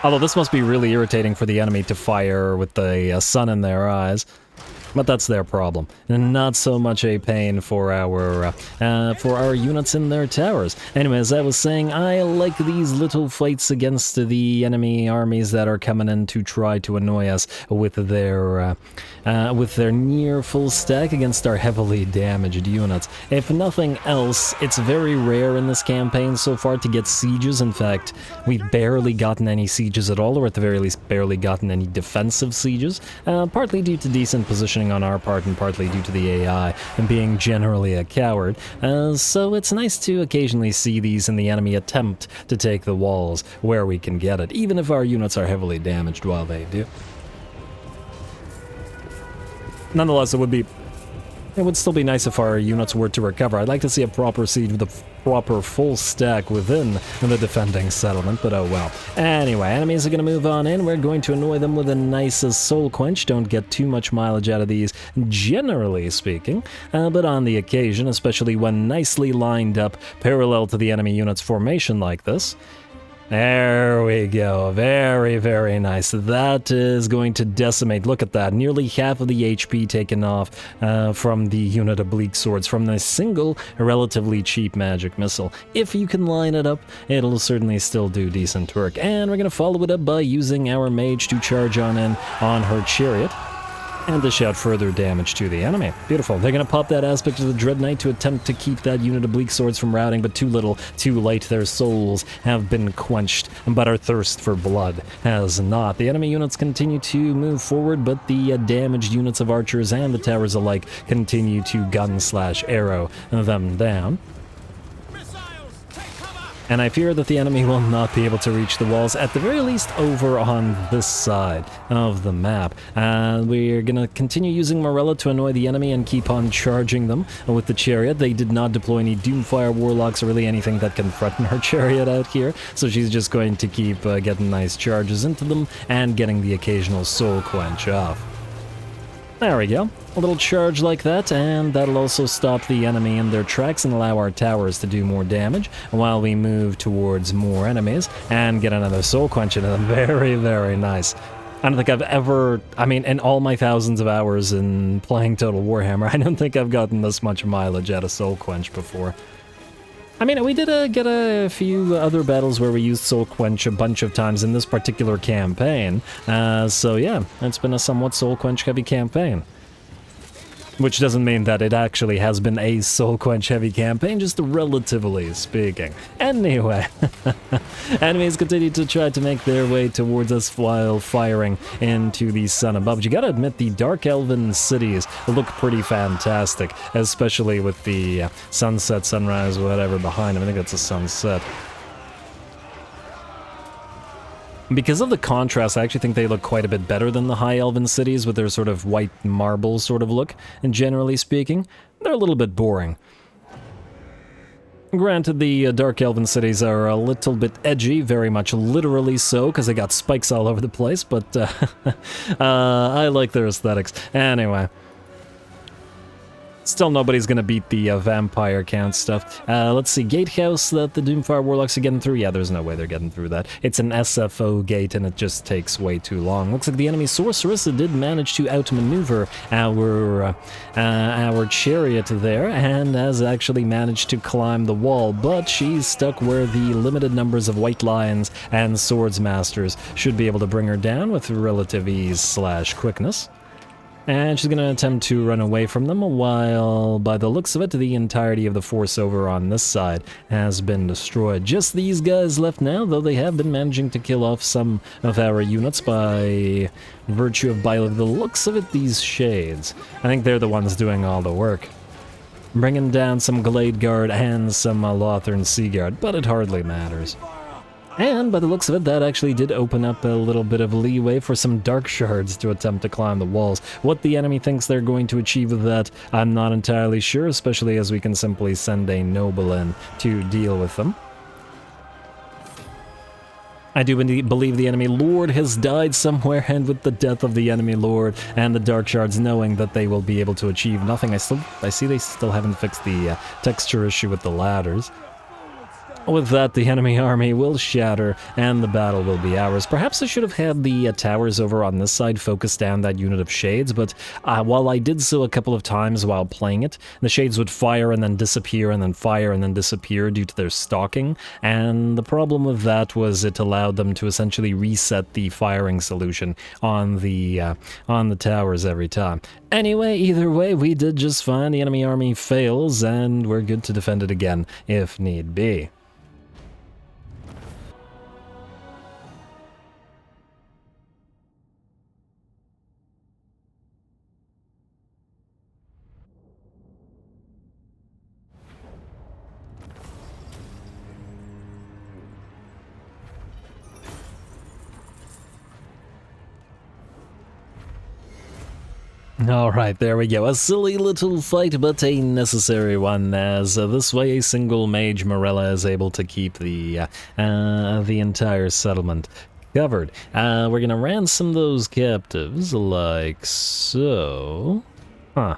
Although this must be really irritating for the enemy to fire with the sun in their eyes. But that's their problem, and not so much a pain for our units in their towers. Anyway, as I was saying, I like these little fights against the enemy armies that are coming in to try to annoy us with their near full stack against our heavily damaged units. If nothing else, it's very rare in this campaign so far to get sieges. In fact, we've barely gotten any sieges at all, or at the very least barely gotten any defensive sieges, partly due to decent positioning on our part and partly due to the AI and being generally a coward. So it's nice to occasionally see these in the enemy attempt to take the walls where we can get it, even if our units are heavily damaged while they do. Nonetheless, it would still be nice if our units were to recover. I'd like to see a proper siege with a proper full stack within the defending settlement, but oh well. Anyway, enemies are going to move on in. We're going to annoy them with a nice soul quench. Don't get too much mileage out of these, generally speaking, but on the occasion, especially when nicely lined up parallel to the enemy unit's formation like this. There we go. Very, very nice. That is going to decimate. Look at that. Nearly half of the HP taken off from the unit of Bleak Swords from this single, relatively cheap magic missile. If you can line it up, it'll certainly still do decent work. And we're going to follow it up by using our mage to charge on in on her chariot and dish out further damage to the enemy. Beautiful. They're going to pop that aspect of the Dread Knight to attempt to keep that unit of Bleak Swords from routing, but too little, too late. Their souls have been quenched, but our thirst for blood has not. The enemy units continue to move forward, but the damaged units of archers and the towers alike continue to gun/arrow them down. And I fear that the enemy will not be able to reach the walls, at the very least over on this side of the map. We're going to continue using Morella to annoy the enemy and keep on charging them with the chariot. They did not deploy any Doomfire Warlocks or really anything that can threaten her chariot out here, so she's just going to keep getting nice charges into them and getting the occasional soul quench off. There we go. A little charge like that, and that'll also stop the enemy in their tracks and allow our towers to do more damage while we move towards more enemies and get another soul quench into them. Very, very nice. I don't think I've ever, in all my thousands of hours in playing Total Warhammer, I don't think I've gotten this much mileage out of soul quench before. We did get a few other battles where we used Soul Quench a bunch of times in this particular campaign, so yeah, it's been a somewhat Soul Quench heavy campaign. Which doesn't mean that it actually has been a Soul Quench heavy campaign, just relatively speaking. Anyway, enemies continue to try to make their way towards us while firing into the sun above. But you gotta admit, the Dark Elven cities look pretty fantastic, especially with the sunset, sunrise, whatever behind them. I think that's a sunset. Because of the contrast, I actually think they look quite a bit better than the High Elven cities with their sort of white marble sort of look, and generally speaking, they're a little bit boring. Granted, the Dark Elven cities are a little bit edgy, very much literally so, because they got spikes all over the place, but I like their aesthetics. Anyway. Still, nobody's gonna beat the vampire count stuff. Let's see, gatehouse that the Doomfire Warlocks are getting through. Yeah, there's no way they're getting through that. It's an SFO gate, and it just takes way too long. Looks like the enemy sorceress did manage to outmaneuver our chariot there, and has actually managed to climb the wall, but she's stuck where the limited numbers of White Lions and Swords Masters should be able to bring her down with relative ease/quickness. And she's going to attempt to run away from them, while, by the looks of it, the entirety of the force over on this side has been destroyed. Just these guys left now, though they have been managing to kill off some of our units by virtue of, by the looks of it, these shades. I think they're the ones doing all the work. Bringing down some Glade Guard and some Lothern Sea Guard, but it hardly matters. And by the looks of it, that actually did open up a little bit of leeway for some Dark Shards to attempt to climb the walls. What the enemy thinks they're going to achieve with that, I'm not entirely sure, especially as we can simply send a noble in to deal with them. I do indeed believe the enemy lord has died somewhere, and with the death of the enemy lord and the Dark Shards knowing that they will be able to achieve nothing, I see they still haven't fixed the texture issue with the ladders. With that, the enemy army will shatter, and the battle will be ours. Perhaps I should have had the towers over on this side focus down that unit of shades, but while I did so a couple of times while playing it, the shades would fire and then disappear, and then fire and then disappear due to their stalking, and the problem with that was it allowed them to essentially reset the firing solution on the towers every time. Anyway, either way, we did just fine. The enemy army fails, and we're good to defend it again if need be. Alright, there we go. A silly little fight, but a necessary one, as this way a single mage Morella is able to keep the entire settlement covered. We're gonna ransom those captives, like so. Huh.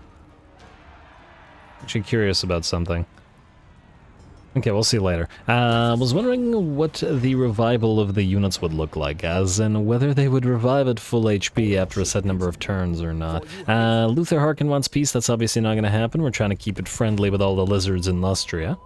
Actually curious about something. Okay, we'll see later. Was wondering what the revival of the units would look like, as in whether they would revive at full HP after a set number of turns or not. Luther Harkin wants peace. That's obviously not going to happen. We're trying to keep it friendly with all the lizards in Lustria.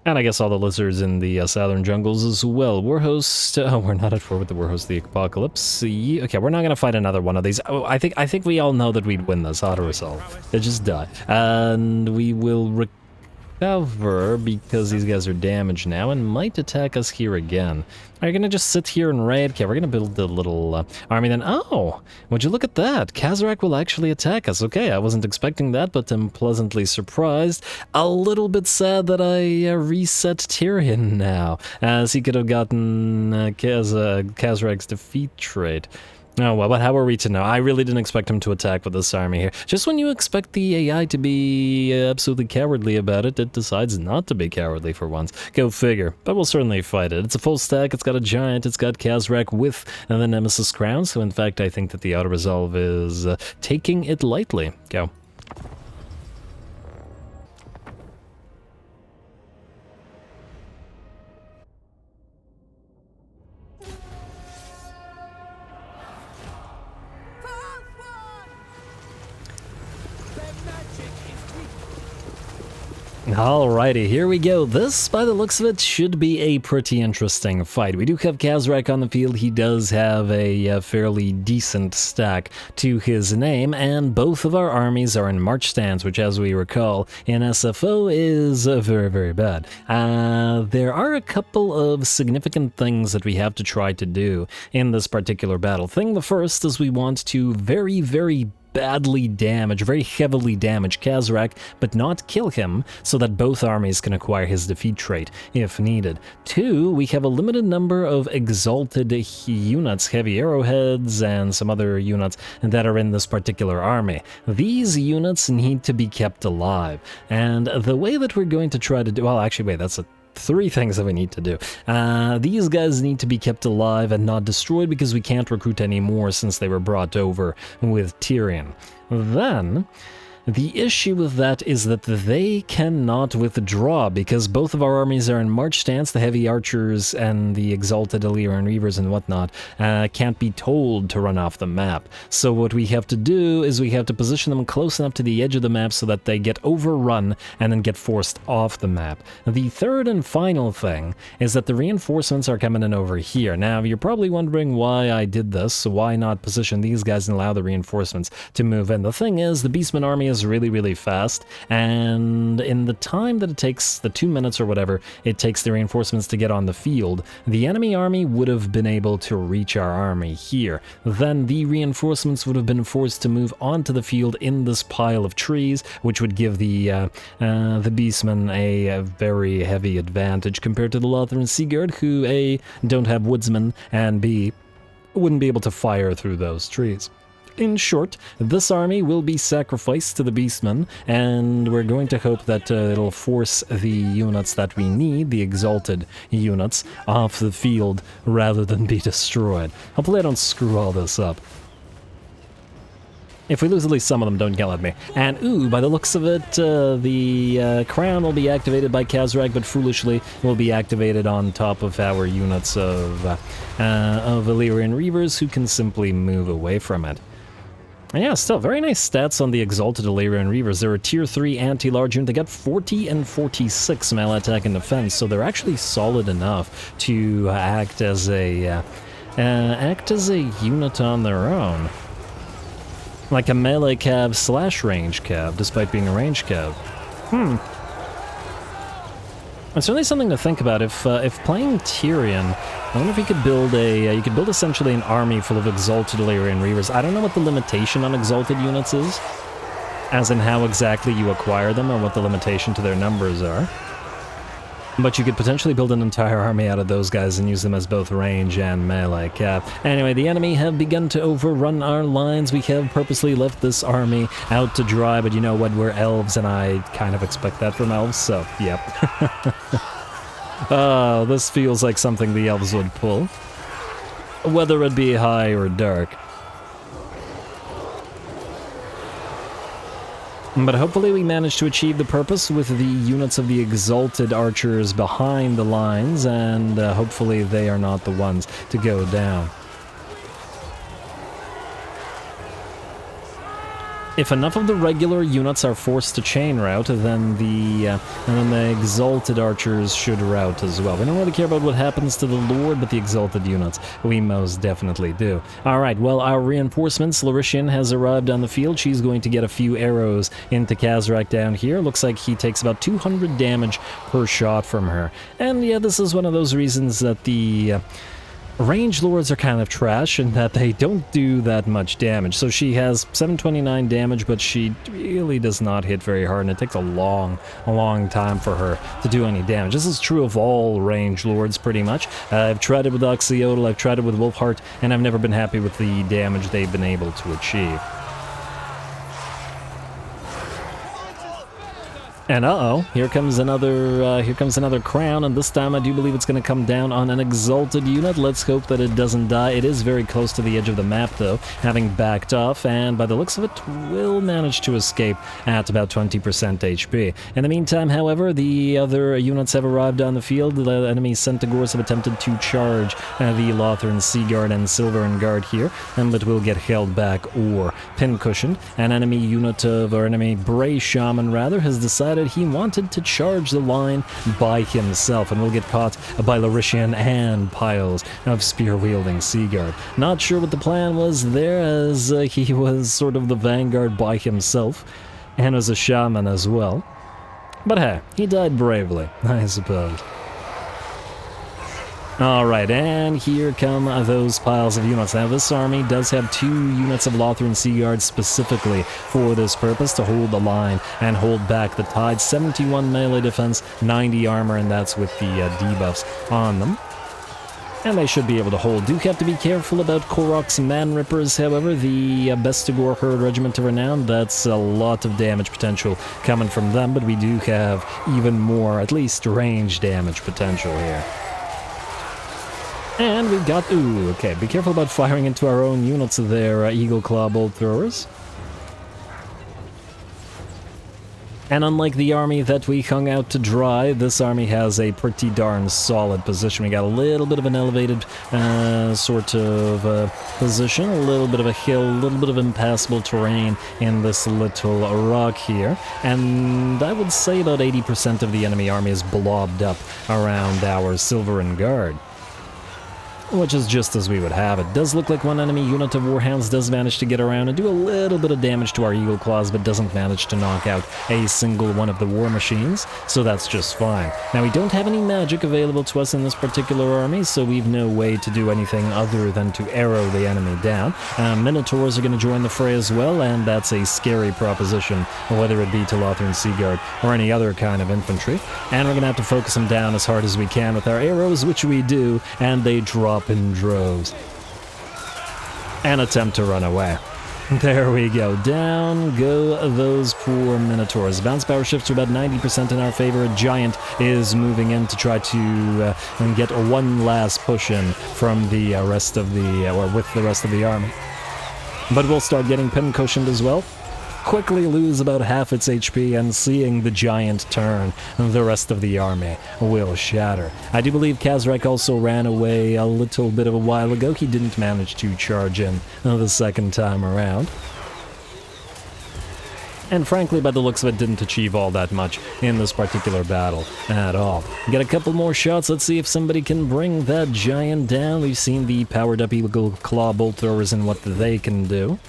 And I guess all the lizards in the southern jungles as well. Warhost, oh, we're not at war with the Warhost of the Apocalypse. Okay, we're not gonna fight another one of these. Oh, I think we all know that we'd win this auto-resolve. It just die. And we will recover because these guys are damaged now and might attack us here again. Are you gonna just sit here and raid? Okay, we're gonna build a little army then. Oh, would you look at that? Khazrak will actually attack us. Okay, I wasn't expecting that, but I'm pleasantly surprised. A little bit sad that I reset Tyrion now, as he could have gotten Khazrak's defeat trait. Oh, well, but how are we to know? I really didn't expect him to attack with this army here. Just when you expect the AI to be absolutely cowardly about it, it decides not to be cowardly for once. Go figure. But we'll certainly fight it. It's a full stack, it's got a giant, it's got Khazrak with the Nemesis crown, so in fact I think that the auto-resolve is taking it lightly. Go. Alrighty, here we go. This, by the looks of it, should be a pretty interesting fight. We do have Khazrak on the field. He does have a fairly decent stack to his name, and both of our armies are in march stance, which, as we recall, in SFO is very, very bad. There are a couple of significant things that we have to try to do in this particular battle. The first is we want to very, very badly damage, very heavily damage Khazrak, but not kill him, so that both armies can acquire his defeat trait if needed. 2, we have a limited number of exalted units, heavy arrowheads, and some other units that are in this particular army. These units need to be kept alive, and the way that we're going to try to do, well, actually, wait, that's 3 things that we need to do. These guys need to be kept alive and not destroyed because we can't recruit anymore since they were brought over with Tyrion. Then, the issue with that is that they cannot withdraw because both of our armies are in march stance. The heavy archers and the exalted Illyrian reavers and whatnot can't be told to run off the map. So what we have to do is we have to position them close enough to the edge of the map so that they get overrun and then get forced off the map. The third and final thing is that the reinforcements are coming in over here. Now, you're probably wondering why I did this, so why not position these guys and allow the reinforcements to move in. The thing is, the Beastman army is really, really fast, and in the time that it takes, the 2 minutes or whatever it takes the reinforcements to get on the field, the enemy army would have been able to reach our army here. Then the reinforcements would have been forced to move onto the field in this pile of trees, which would give the Beastmen a very heavy advantage compared to the Lothar and Sigurd, who A, don't have woodsmen, and B, wouldn't be able to fire through those trees. In short, this army will be sacrificed to the Beastmen, and we're going to hope that it'll force the units that we need, the exalted units, off the field rather than be destroyed. Hopefully I don't screw all this up. If we lose at least some of them, don't yell at me. And, ooh, by the looks of it, the crown will be activated by Khazrak, but foolishly will be activated on top of our units of Illyrian Reavers, who can simply move away from it. And yeah, still, very nice stats on the Exalted Illyrian Reavers. They're a Tier 3 anti-large unit. They got 40 and 46 melee attack and defense, so they're actually solid enough to act as a unit on their own. Like a melee cav slash range cav, despite being a range cav. It's certainly something to think about. If playing Tyrion, I wonder if you could build you could build essentially an army full of Exalted Illyrian Reavers. I don't know what the limitation on Exalted units is, as in how exactly you acquire them or what the limitation to their numbers are. But you could potentially build an entire army out of those guys and use them as both range and melee cap. Anyway, the enemy have begun to overrun our lines. We have purposely left this army out to dry, but you know what, we're elves, and I kind of expect that from elves, so, yep. Oh, this feels like something the elves would pull. Whether it be high or dark. But hopefully we managed to achieve the purpose with the units of the Exalted Archers behind the lines, and hopefully they are not the ones to go down. If enough of the regular units are forced to chain route, then the Exalted Archers should route as well. We don't really care about what happens to the Lord, but the Exalted units, we most definitely do. Alright, well, our reinforcements, Larishian has arrived on the field. She's going to get a few arrows into Khazrak down here. Looks like he takes about 200 damage per shot from her. And yeah, this is one of those reasons that the range lords are kind of trash in that they don't do that much damage. So she has 729 damage, but she really does not hit very hard, and it takes a long time for her to do any damage. This is true of all range lords, pretty much. I've tried it with Oxyodal, I've tried it with Wolfheart, and I've never been happy with the damage they've been able to achieve. And here comes another crown, and this time I do believe it's going to come down on an Exalted unit. Let's hope that it doesn't die. It is very close to the edge of the map, though, having backed off, and by the looks of it, will manage to escape at about 20% HP. In the meantime, however, the other units have arrived on the field. The enemy Centaurs have attempted to charge the Lothran Sea Guard and Silverin Guard here, but will get held back or pincushioned. An enemy unit enemy Bray Shaman, rather, has decided he wanted to charge the line by himself and will get caught by Larishian and piles of spear-wielding Sea Guard. Not sure what the plan was there, as he was sort of the vanguard by himself and was a shaman as well. But hey, he died bravely, I suppose. Alright, and here come those piles of units. Now, this army does have 2 units of Lothran Sea Guards specifically for this purpose, to hold the line and hold back the tide. 71 melee defense, 90 armor, and that's with the debuffs on them. And they should be able to hold. Do have to be careful about Korok's Man Rippers, however. The Bestigor Herd Regiment of Renown, that's a lot of damage potential coming from them, but we do have even more, at least range damage potential here. And we've got... ooh, okay, be careful about firing into our own units there, Eagle Claw Bolt Throwers. And unlike the army that we hung out to dry, this army has a pretty darn solid position. We got a little bit of an elevated sort of position, a little bit of a hill, a little bit of impassable terrain in this little rock here. And I would say about 80% of the enemy army is blobbed up around our Silverin Guard, which is just as we would have it. Does look like one enemy unit of Warhounds does manage to get around and do a little bit of damage to our Eagle Claws, but doesn't manage to knock out a single one of the War Machines, so that's just fine. Now, we don't have any magic available to us in this particular army, so we've no way to do anything other than to arrow the enemy down. Minotaurs are going to join the fray as well, and that's a scary proposition, whether it be to Lothran Sea Guard or any other kind of infantry. And we're going to have to focus them down as hard as we can with our arrows, which we do, and they drop in droves and attempt to run away. There we go. Down go those poor Minotaurs. Bounce power shifts to about 90% in our favor. A giant is moving in to try to get one last push in from the rest of the, or with the rest of the army. but we'll start getting pin-cushioned as well. Quickly lose about half its HP, and seeing the giant turn, the rest of the army will shatter. I do believe Khazrak also ran away a little bit of a while ago. He didn't manage to charge in the second time around. And frankly, by the looks of it, didn't achieve all that much in this particular battle at all. Get a couple more shots. Let's see if somebody can bring that giant down. We've seen the powered up Eagle Claw bolt throwers and what they can do.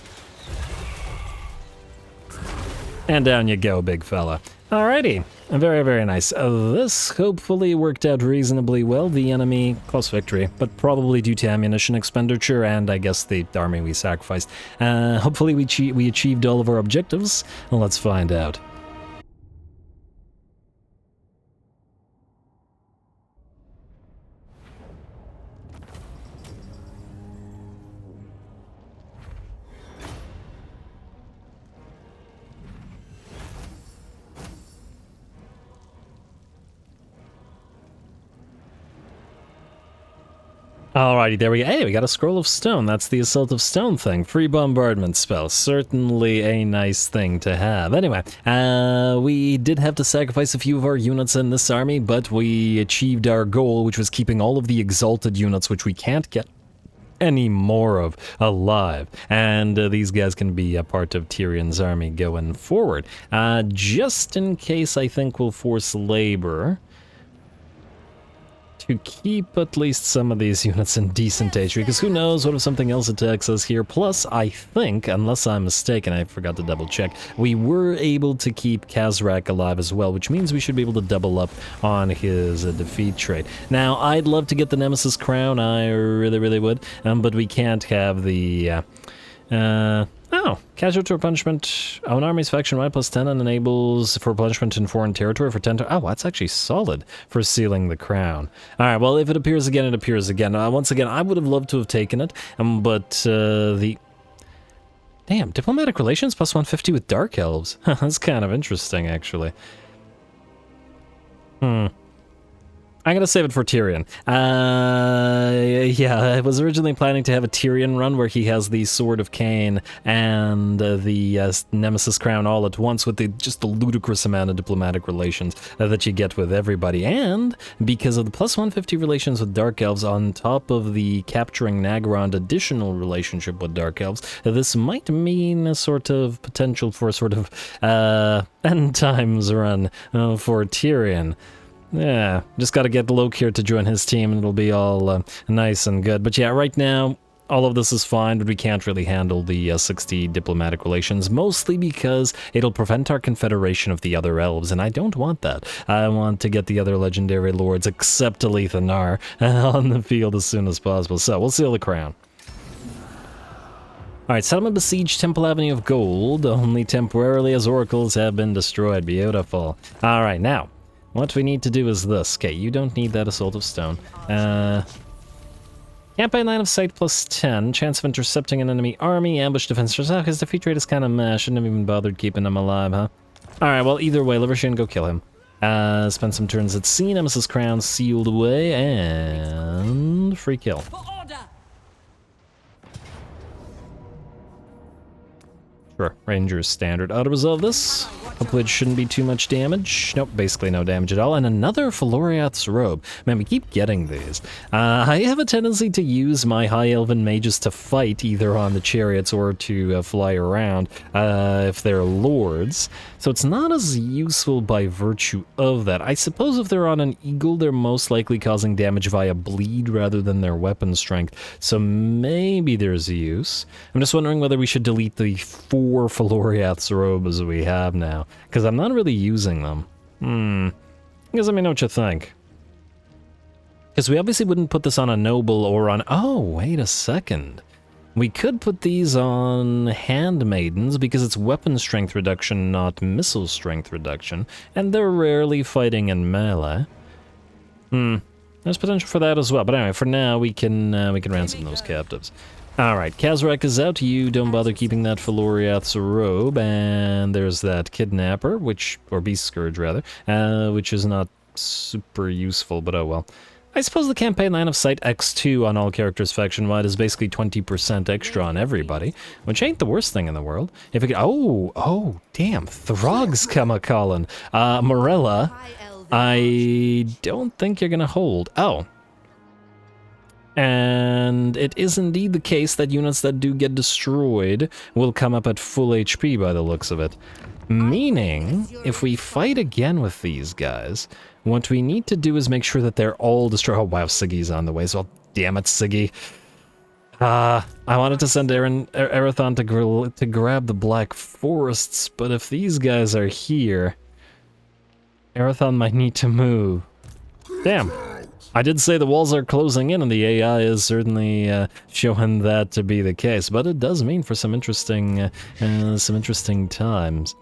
And down you go, big fella. Alrighty, very, very nice. This hopefully worked out reasonably well. The enemy, close victory, but probably due to ammunition expenditure and I guess the army we sacrificed. Hopefully we achieved all of our objectives. Let's find out. Alrighty, there we go. Hey, we got a Scroll of Stone. That's the Assault of Stone thing. Free bombardment spell. Certainly a nice thing to have. Anyway, we did have to sacrifice a few of our units in this army, but we achieved our goal, which was keeping all of the exalted units, which we can't get any more of, alive. And these guys can be a part of Tyrion's army going forward. Just in case, I think we'll force labor to keep at least some of these units in decent HP, because who knows what if something else attacks us here. Plus, I think, unless I'm mistaken, I forgot to double check, we were able to keep Khazrak alive as well, which means we should be able to double up on his defeat trait. Now, I'd love to get the Nemesis Crown, I really, really would, but we can't have the, casualty or punishment. An army's faction right +10 and enables for punishment in foreign territory for 10 Oh, that's actually solid for sealing the crown. Alright, well, if it appears again, it appears again. Once again, I would have loved to have taken it, but the... Damn, diplomatic relations +150 with Dark Elves. That's kind of interesting, actually. I'm gonna save it for Tyrion. Yeah, I was originally planning to have a Tyrion run where he has the Sword of Cain and the Nemesis Crown all at once with just the ludicrous amount of diplomatic relations that you get with everybody. And because of the +150 relations with Dark Elves on top of the capturing Nagarond additional relationship with Dark Elves, this might mean a sort of potential for a sort of end times run for Tyrion. Yeah, just gotta get Loke here to join his team and it'll be all nice and good. But yeah, right now, all of this is fine, but we can't really handle the 60 diplomatic relations, mostly because it'll prevent our confederation of the other elves, and I don't want that. I want to get the other legendary lords, except Alethanar, on the field as soon as possible. So, we'll seal the crown. Alright, settlement besieged Temple Avenue of Gold, only temporarily as oracles have been destroyed. Beautiful. Alright, now, what we need to do is this. Okay, you don't need that Assault of Stone. Campaign line of sight +10. Chance of intercepting an enemy army. Ambush defense. His defeat rate is kind of meh. Shouldn't have even bothered keeping him alive, huh? Alright, well, either way, Livershin, go kill him. Spend some turns at sea. Nemesis Crown sealed away. And free kill. Sure, Ranger's standard. Auto-resolve this. Hopefully it shouldn't be too much damage. Nope, basically no damage at all. And another Feloriath's Robe. Man, we keep getting these. I have a tendency to use my High Elven mages to fight, either on the chariots or to fly around, if they're lords. So it's not as useful by virtue of that. I suppose if they're on an eagle, they're most likely causing damage via bleed rather than their weapon strength. So maybe there's a use. I'm just wondering whether we should delete the 4 Feloriath's Robes we have now, because I'm not really using them. Guys, let me know what you think. Because we obviously wouldn't put this on a noble or on... Oh, wait a second. We could put these on handmaidens because it's weapon strength reduction, not missile strength reduction, and they're rarely fighting in melee. There's potential for that as well, but anyway, for now we can ransom those captives. Alright, Khazrak is out. You don't bother keeping that Feloriath's Robe, and there's that Kidnapper, or Beast Scourge rather, which is not super useful, but oh well. I suppose the campaign line of sight X2 on all characters faction-wide is basically 20% extra on everybody, which ain't the worst thing in the world. If it could, oh, damn, Throg's come a-callin'. Morella, I don't think you're gonna hold. Oh. And it is indeed the case that units that do get destroyed will come up at full HP by the looks of it. Meaning, if we fight again with these guys, what we need to do is make sure that they're all destroyed. Oh wow, Siggy's on the way, so damn it, Siggy. I wanted to send Arathon to grab the Black Forests, but if these guys are here, Arathon might need to move. Damn. I did say the walls are closing in, and the AI is certainly showing that to be the case, but it does mean for some interesting times.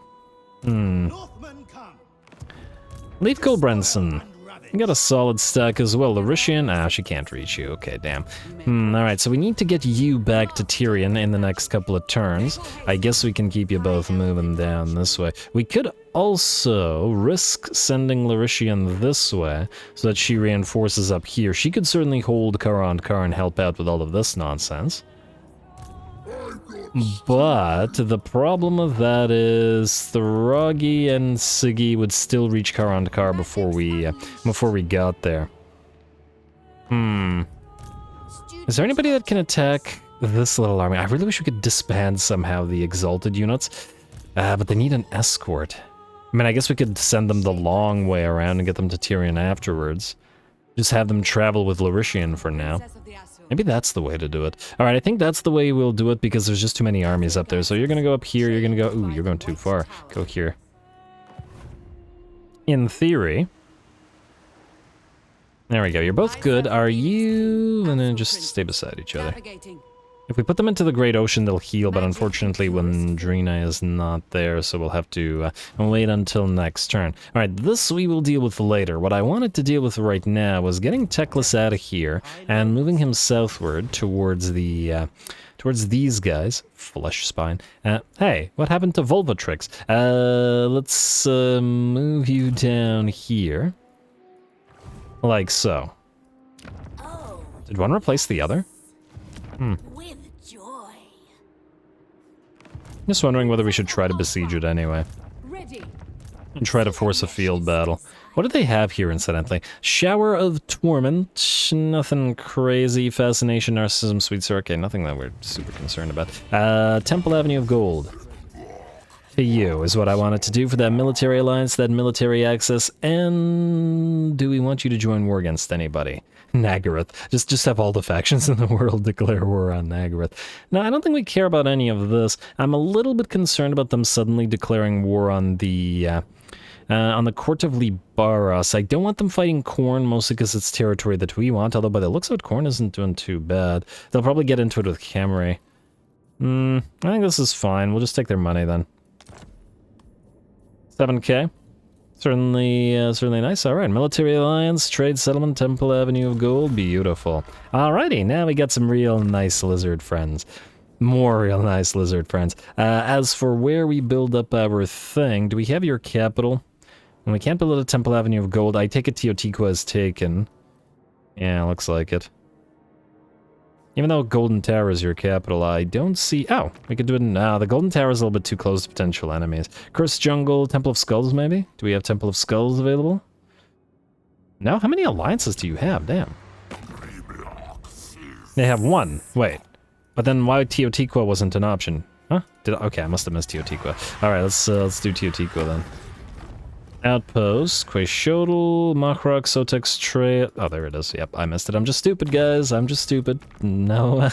Leaf Golbranson. You got a solid stack as well. Larishian? She can't reach you. Okay, damn. Alright, so we need to get you back to Tyrion in the next couple of turns. I guess we can keep you both moving down this way. We could also risk sending Larishian this way, so that she reinforces up here. She could certainly hold Karond Kar and help out with all of this nonsense. But the problem with that is Throggy and Siggy would still reach Karond Kar before we got there. Is there anybody that can attack this little army? I really wish we could disband somehow the exalted units, but they need an escort. I mean, I guess we could send them the long way around and get them to Tyrion afterwards. Just have them travel with Larishian for now. Maybe that's the way to do it. Alright, I think that's the way we'll do it because there's just too many armies up there. So you're gonna go up here, you're gonna go... Ooh, you're going too far. Go here. In theory. There we go, you're both good. Are you... And then just stay beside each other. If we put them into the Great Ocean, they'll heal, but unfortunately Wendrina is not there, so we'll have to wait until next turn. Alright, this we will deal with later. What I wanted to deal with right now was getting Teclis out of here and moving him southward towards the towards these guys. Flesh Spine. Hey, what happened to Volvatrix? Let's move you down here. Like so. Did one replace the other? Just wondering whether we should try to besiege it anyway. And try to force a field battle. What do they have here, incidentally? Shower of Torment. Nothing crazy. Fascination, Narcissism, Sweet Sir. Okay, nothing that we're super concerned about. Temple Avenue of Gold. To you is what I wanted to do for that military alliance, that military access, and do we want you to join war against anybody? Nagaroth. Just have all the factions in the world declare war on Nagaroth. Now, I don't think we care about any of this. I'm a little bit concerned about them suddenly declaring war on the Court of Libaras. I don't want them fighting Khorne, mostly because it's territory that we want, although by the looks of it, Khorne isn't doing too bad. They'll probably get into it with Khemri. I think this is fine. We'll just take their money then. 7k. Certainly nice. Alright, Military Alliance, Trade Settlement, Temple Avenue of Gold. Beautiful. Alrighty, now we got some real nice lizard friends. More real nice lizard friends. As for where we build up our thing, do we have your capital? And we can't build it at Temple Avenue of Gold. I take it Teotihuacan is taken. Yeah, looks like it. Even though Golden Tower is your capital, I don't see... Oh, we could do it now. The Golden Tower is a little bit too close to potential enemies. Cursed Jungle, Temple of Skulls, maybe? Do we have Temple of Skulls available? No? How many alliances do you have? Damn. They have one. Wait. But then why Teotihuacan wasn't an option? Huh? Okay, I must have missed Teotihuacan. Alright, let's do Teotihuacan then. Outpost, Quaixotl, Makrak, Sotex, Trail. Oh, there it is. Yep, I missed it. I'm just stupid, guys. I'm just stupid. No,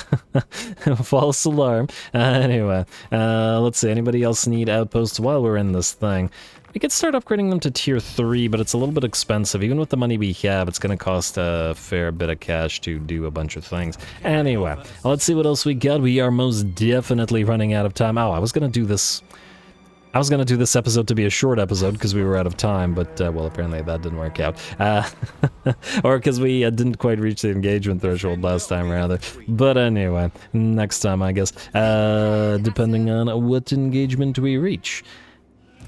false alarm. Anyway, let's see. Anybody else need outposts while we're in this thing? We could start upgrading them to tier 3, but it's a little bit expensive. Even with the money we have, it's going to cost a fair bit of cash to do a bunch of things. Anyway, let's see what else we got. We are most definitely running out of time. Oh, I was going to do this episode to be a short episode because we were out of time, but, well, apparently that didn't work out. Or because we didn't quite reach the engagement threshold last time, rather. But anyway, next time, I guess, depending on what engagement we reach.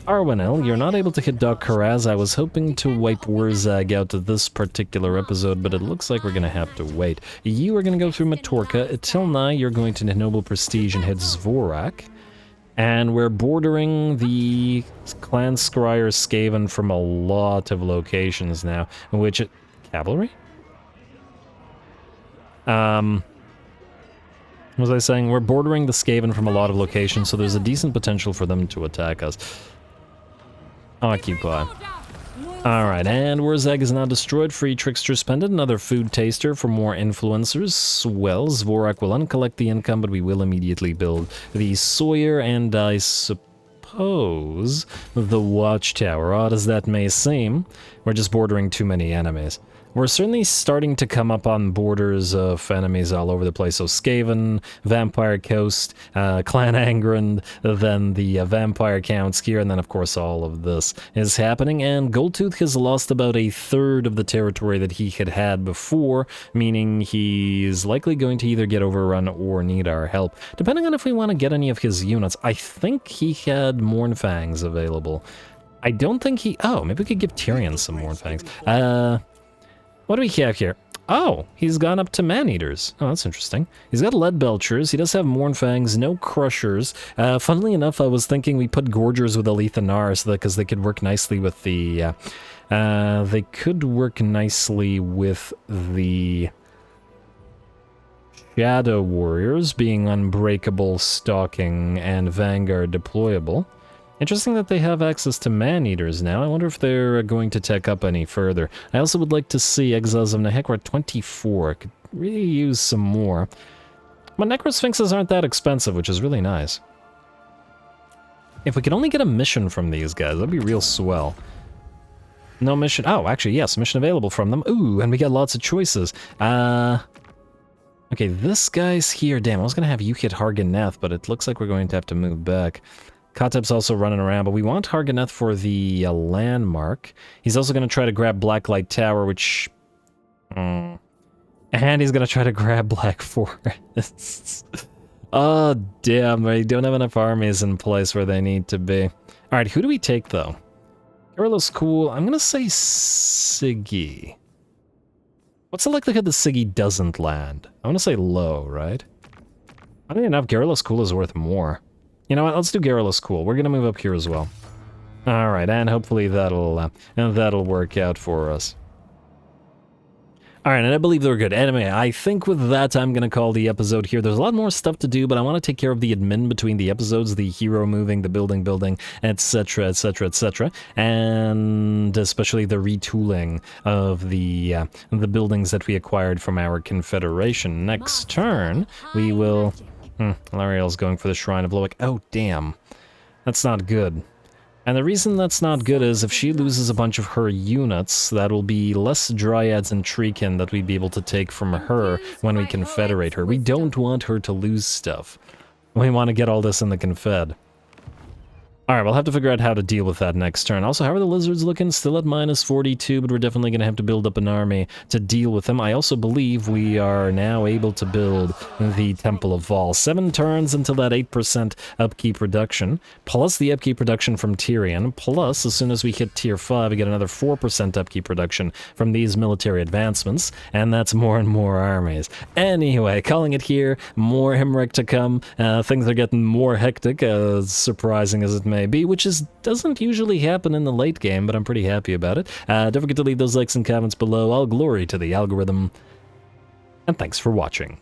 Arwenel, you're not able to hit Doc Karaz. I was hoping to wipe Wurzag out of this particular episode, but it looks like we're gonna have to wait. You are gonna go through Matorka. Tilnai, you're going to Noble Prestige and hit Zvorak. And we're bordering the Clan Scryer Skaven from a lot of locations now, which... Cavalry? What was I saying? We're bordering the Skaven from a lot of locations, so there's a decent potential for them to attack us. Occupy. Alright, and Wurzag is now destroyed. Free Trickster Spended, another food taster for more influencers. Well, Zvorak will uncollect the income, but we will immediately build the Sawyer and I suppose the Watchtower. Odd as that may seem, we're just bordering too many enemies. We're certainly starting to come up on borders of enemies all over the place. So Skaven, Vampire Coast, Clan Angrand, then the Vampire Counts here, and then of course all of this is happening. And Goldtooth has lost about a third of the territory that he had before, meaning he's likely going to either get overrun or need our help, depending on if we want to get any of his units. I think he had Mournfangs available. I don't think he... Oh, maybe we could give Tyrion some Mournfangs. What do we have here? Oh, he's gone up to Man-Eaters. Oh, that's interesting. He's got Lead Belchers. He does have Mournfangs, no Crushers. Funnily enough, I was thinking we put Gorgers with Alethanar so that because they could work nicely with the... they could work nicely with the... Shadow Warriors, being Unbreakable, Stalking, and Vanguard deployable. Interesting that they have access to Man-Eaters now. I wonder if they're going to tech up any further. I also would like to see Exiles of Nehek. We're at 24. Could really use some more. But Necrosphinxes aren't that expensive, which is really nice. If we could only get a mission from these guys, that'd be real swell. No mission. Oh, actually, yes, mission available from them. Ooh, and we got lots of choices. Okay, this guy's here. Damn, I was going to have you hit Harganeth, but it looks like we're going to have to move back. Kotep's also running around, but we want Harganeth for the landmark. He's also going to try to grab Blacklight Tower, which... and he's going to try to grab Black Forest. Oh, damn, they don't have enough armies in place where they need to be. Alright, who do we take, though? Carol's cool. I'm going to say Siggy. What's the likelihood that Siggy doesn't land? I want to say low, right? Funny enough, Garrulous Cool is worth more. You know what, let's do Garrulous Cool. We're gonna move up here as well. Alright, and hopefully that'll work out for us. Alright, and I believe they're good. Anyway, I think with that, I'm going to call the episode here. There's a lot more stuff to do, but I want to take care of the admin between the episodes, the hero moving, the building, etc., etc., etc., and especially the retooling of the buildings that we acquired from our Confederation. Next turn, we will... Lariel's going for the Shrine of Loic. Oh, damn. That's not good. And the reason that's not good is if she loses a bunch of her units, that will be less Dryads and Treekin that we'd be able to take from her when we confederate her. We don't want her to lose stuff. We want to get all this in the Confed. Alright, we'll have to figure out how to deal with that next turn. Also, how are the lizards looking? Still at minus 42, but we're definitely going to have to build up an army to deal with them. I also believe we are now able to build the Temple of Vol. 7 turns until that 8% upkeep reduction, plus the upkeep reduction from Tyrion, plus as soon as we hit tier 5, we get another 4% upkeep reduction from these military advancements, and that's more and more armies. Anyway, calling it here, more Imrik to come. Things are getting more hectic, as surprising as it may be, which doesn't usually happen in the late game, but I'm pretty happy about it. Don't forget to leave those likes and comments below. All glory to the algorithm, and thanks for watching.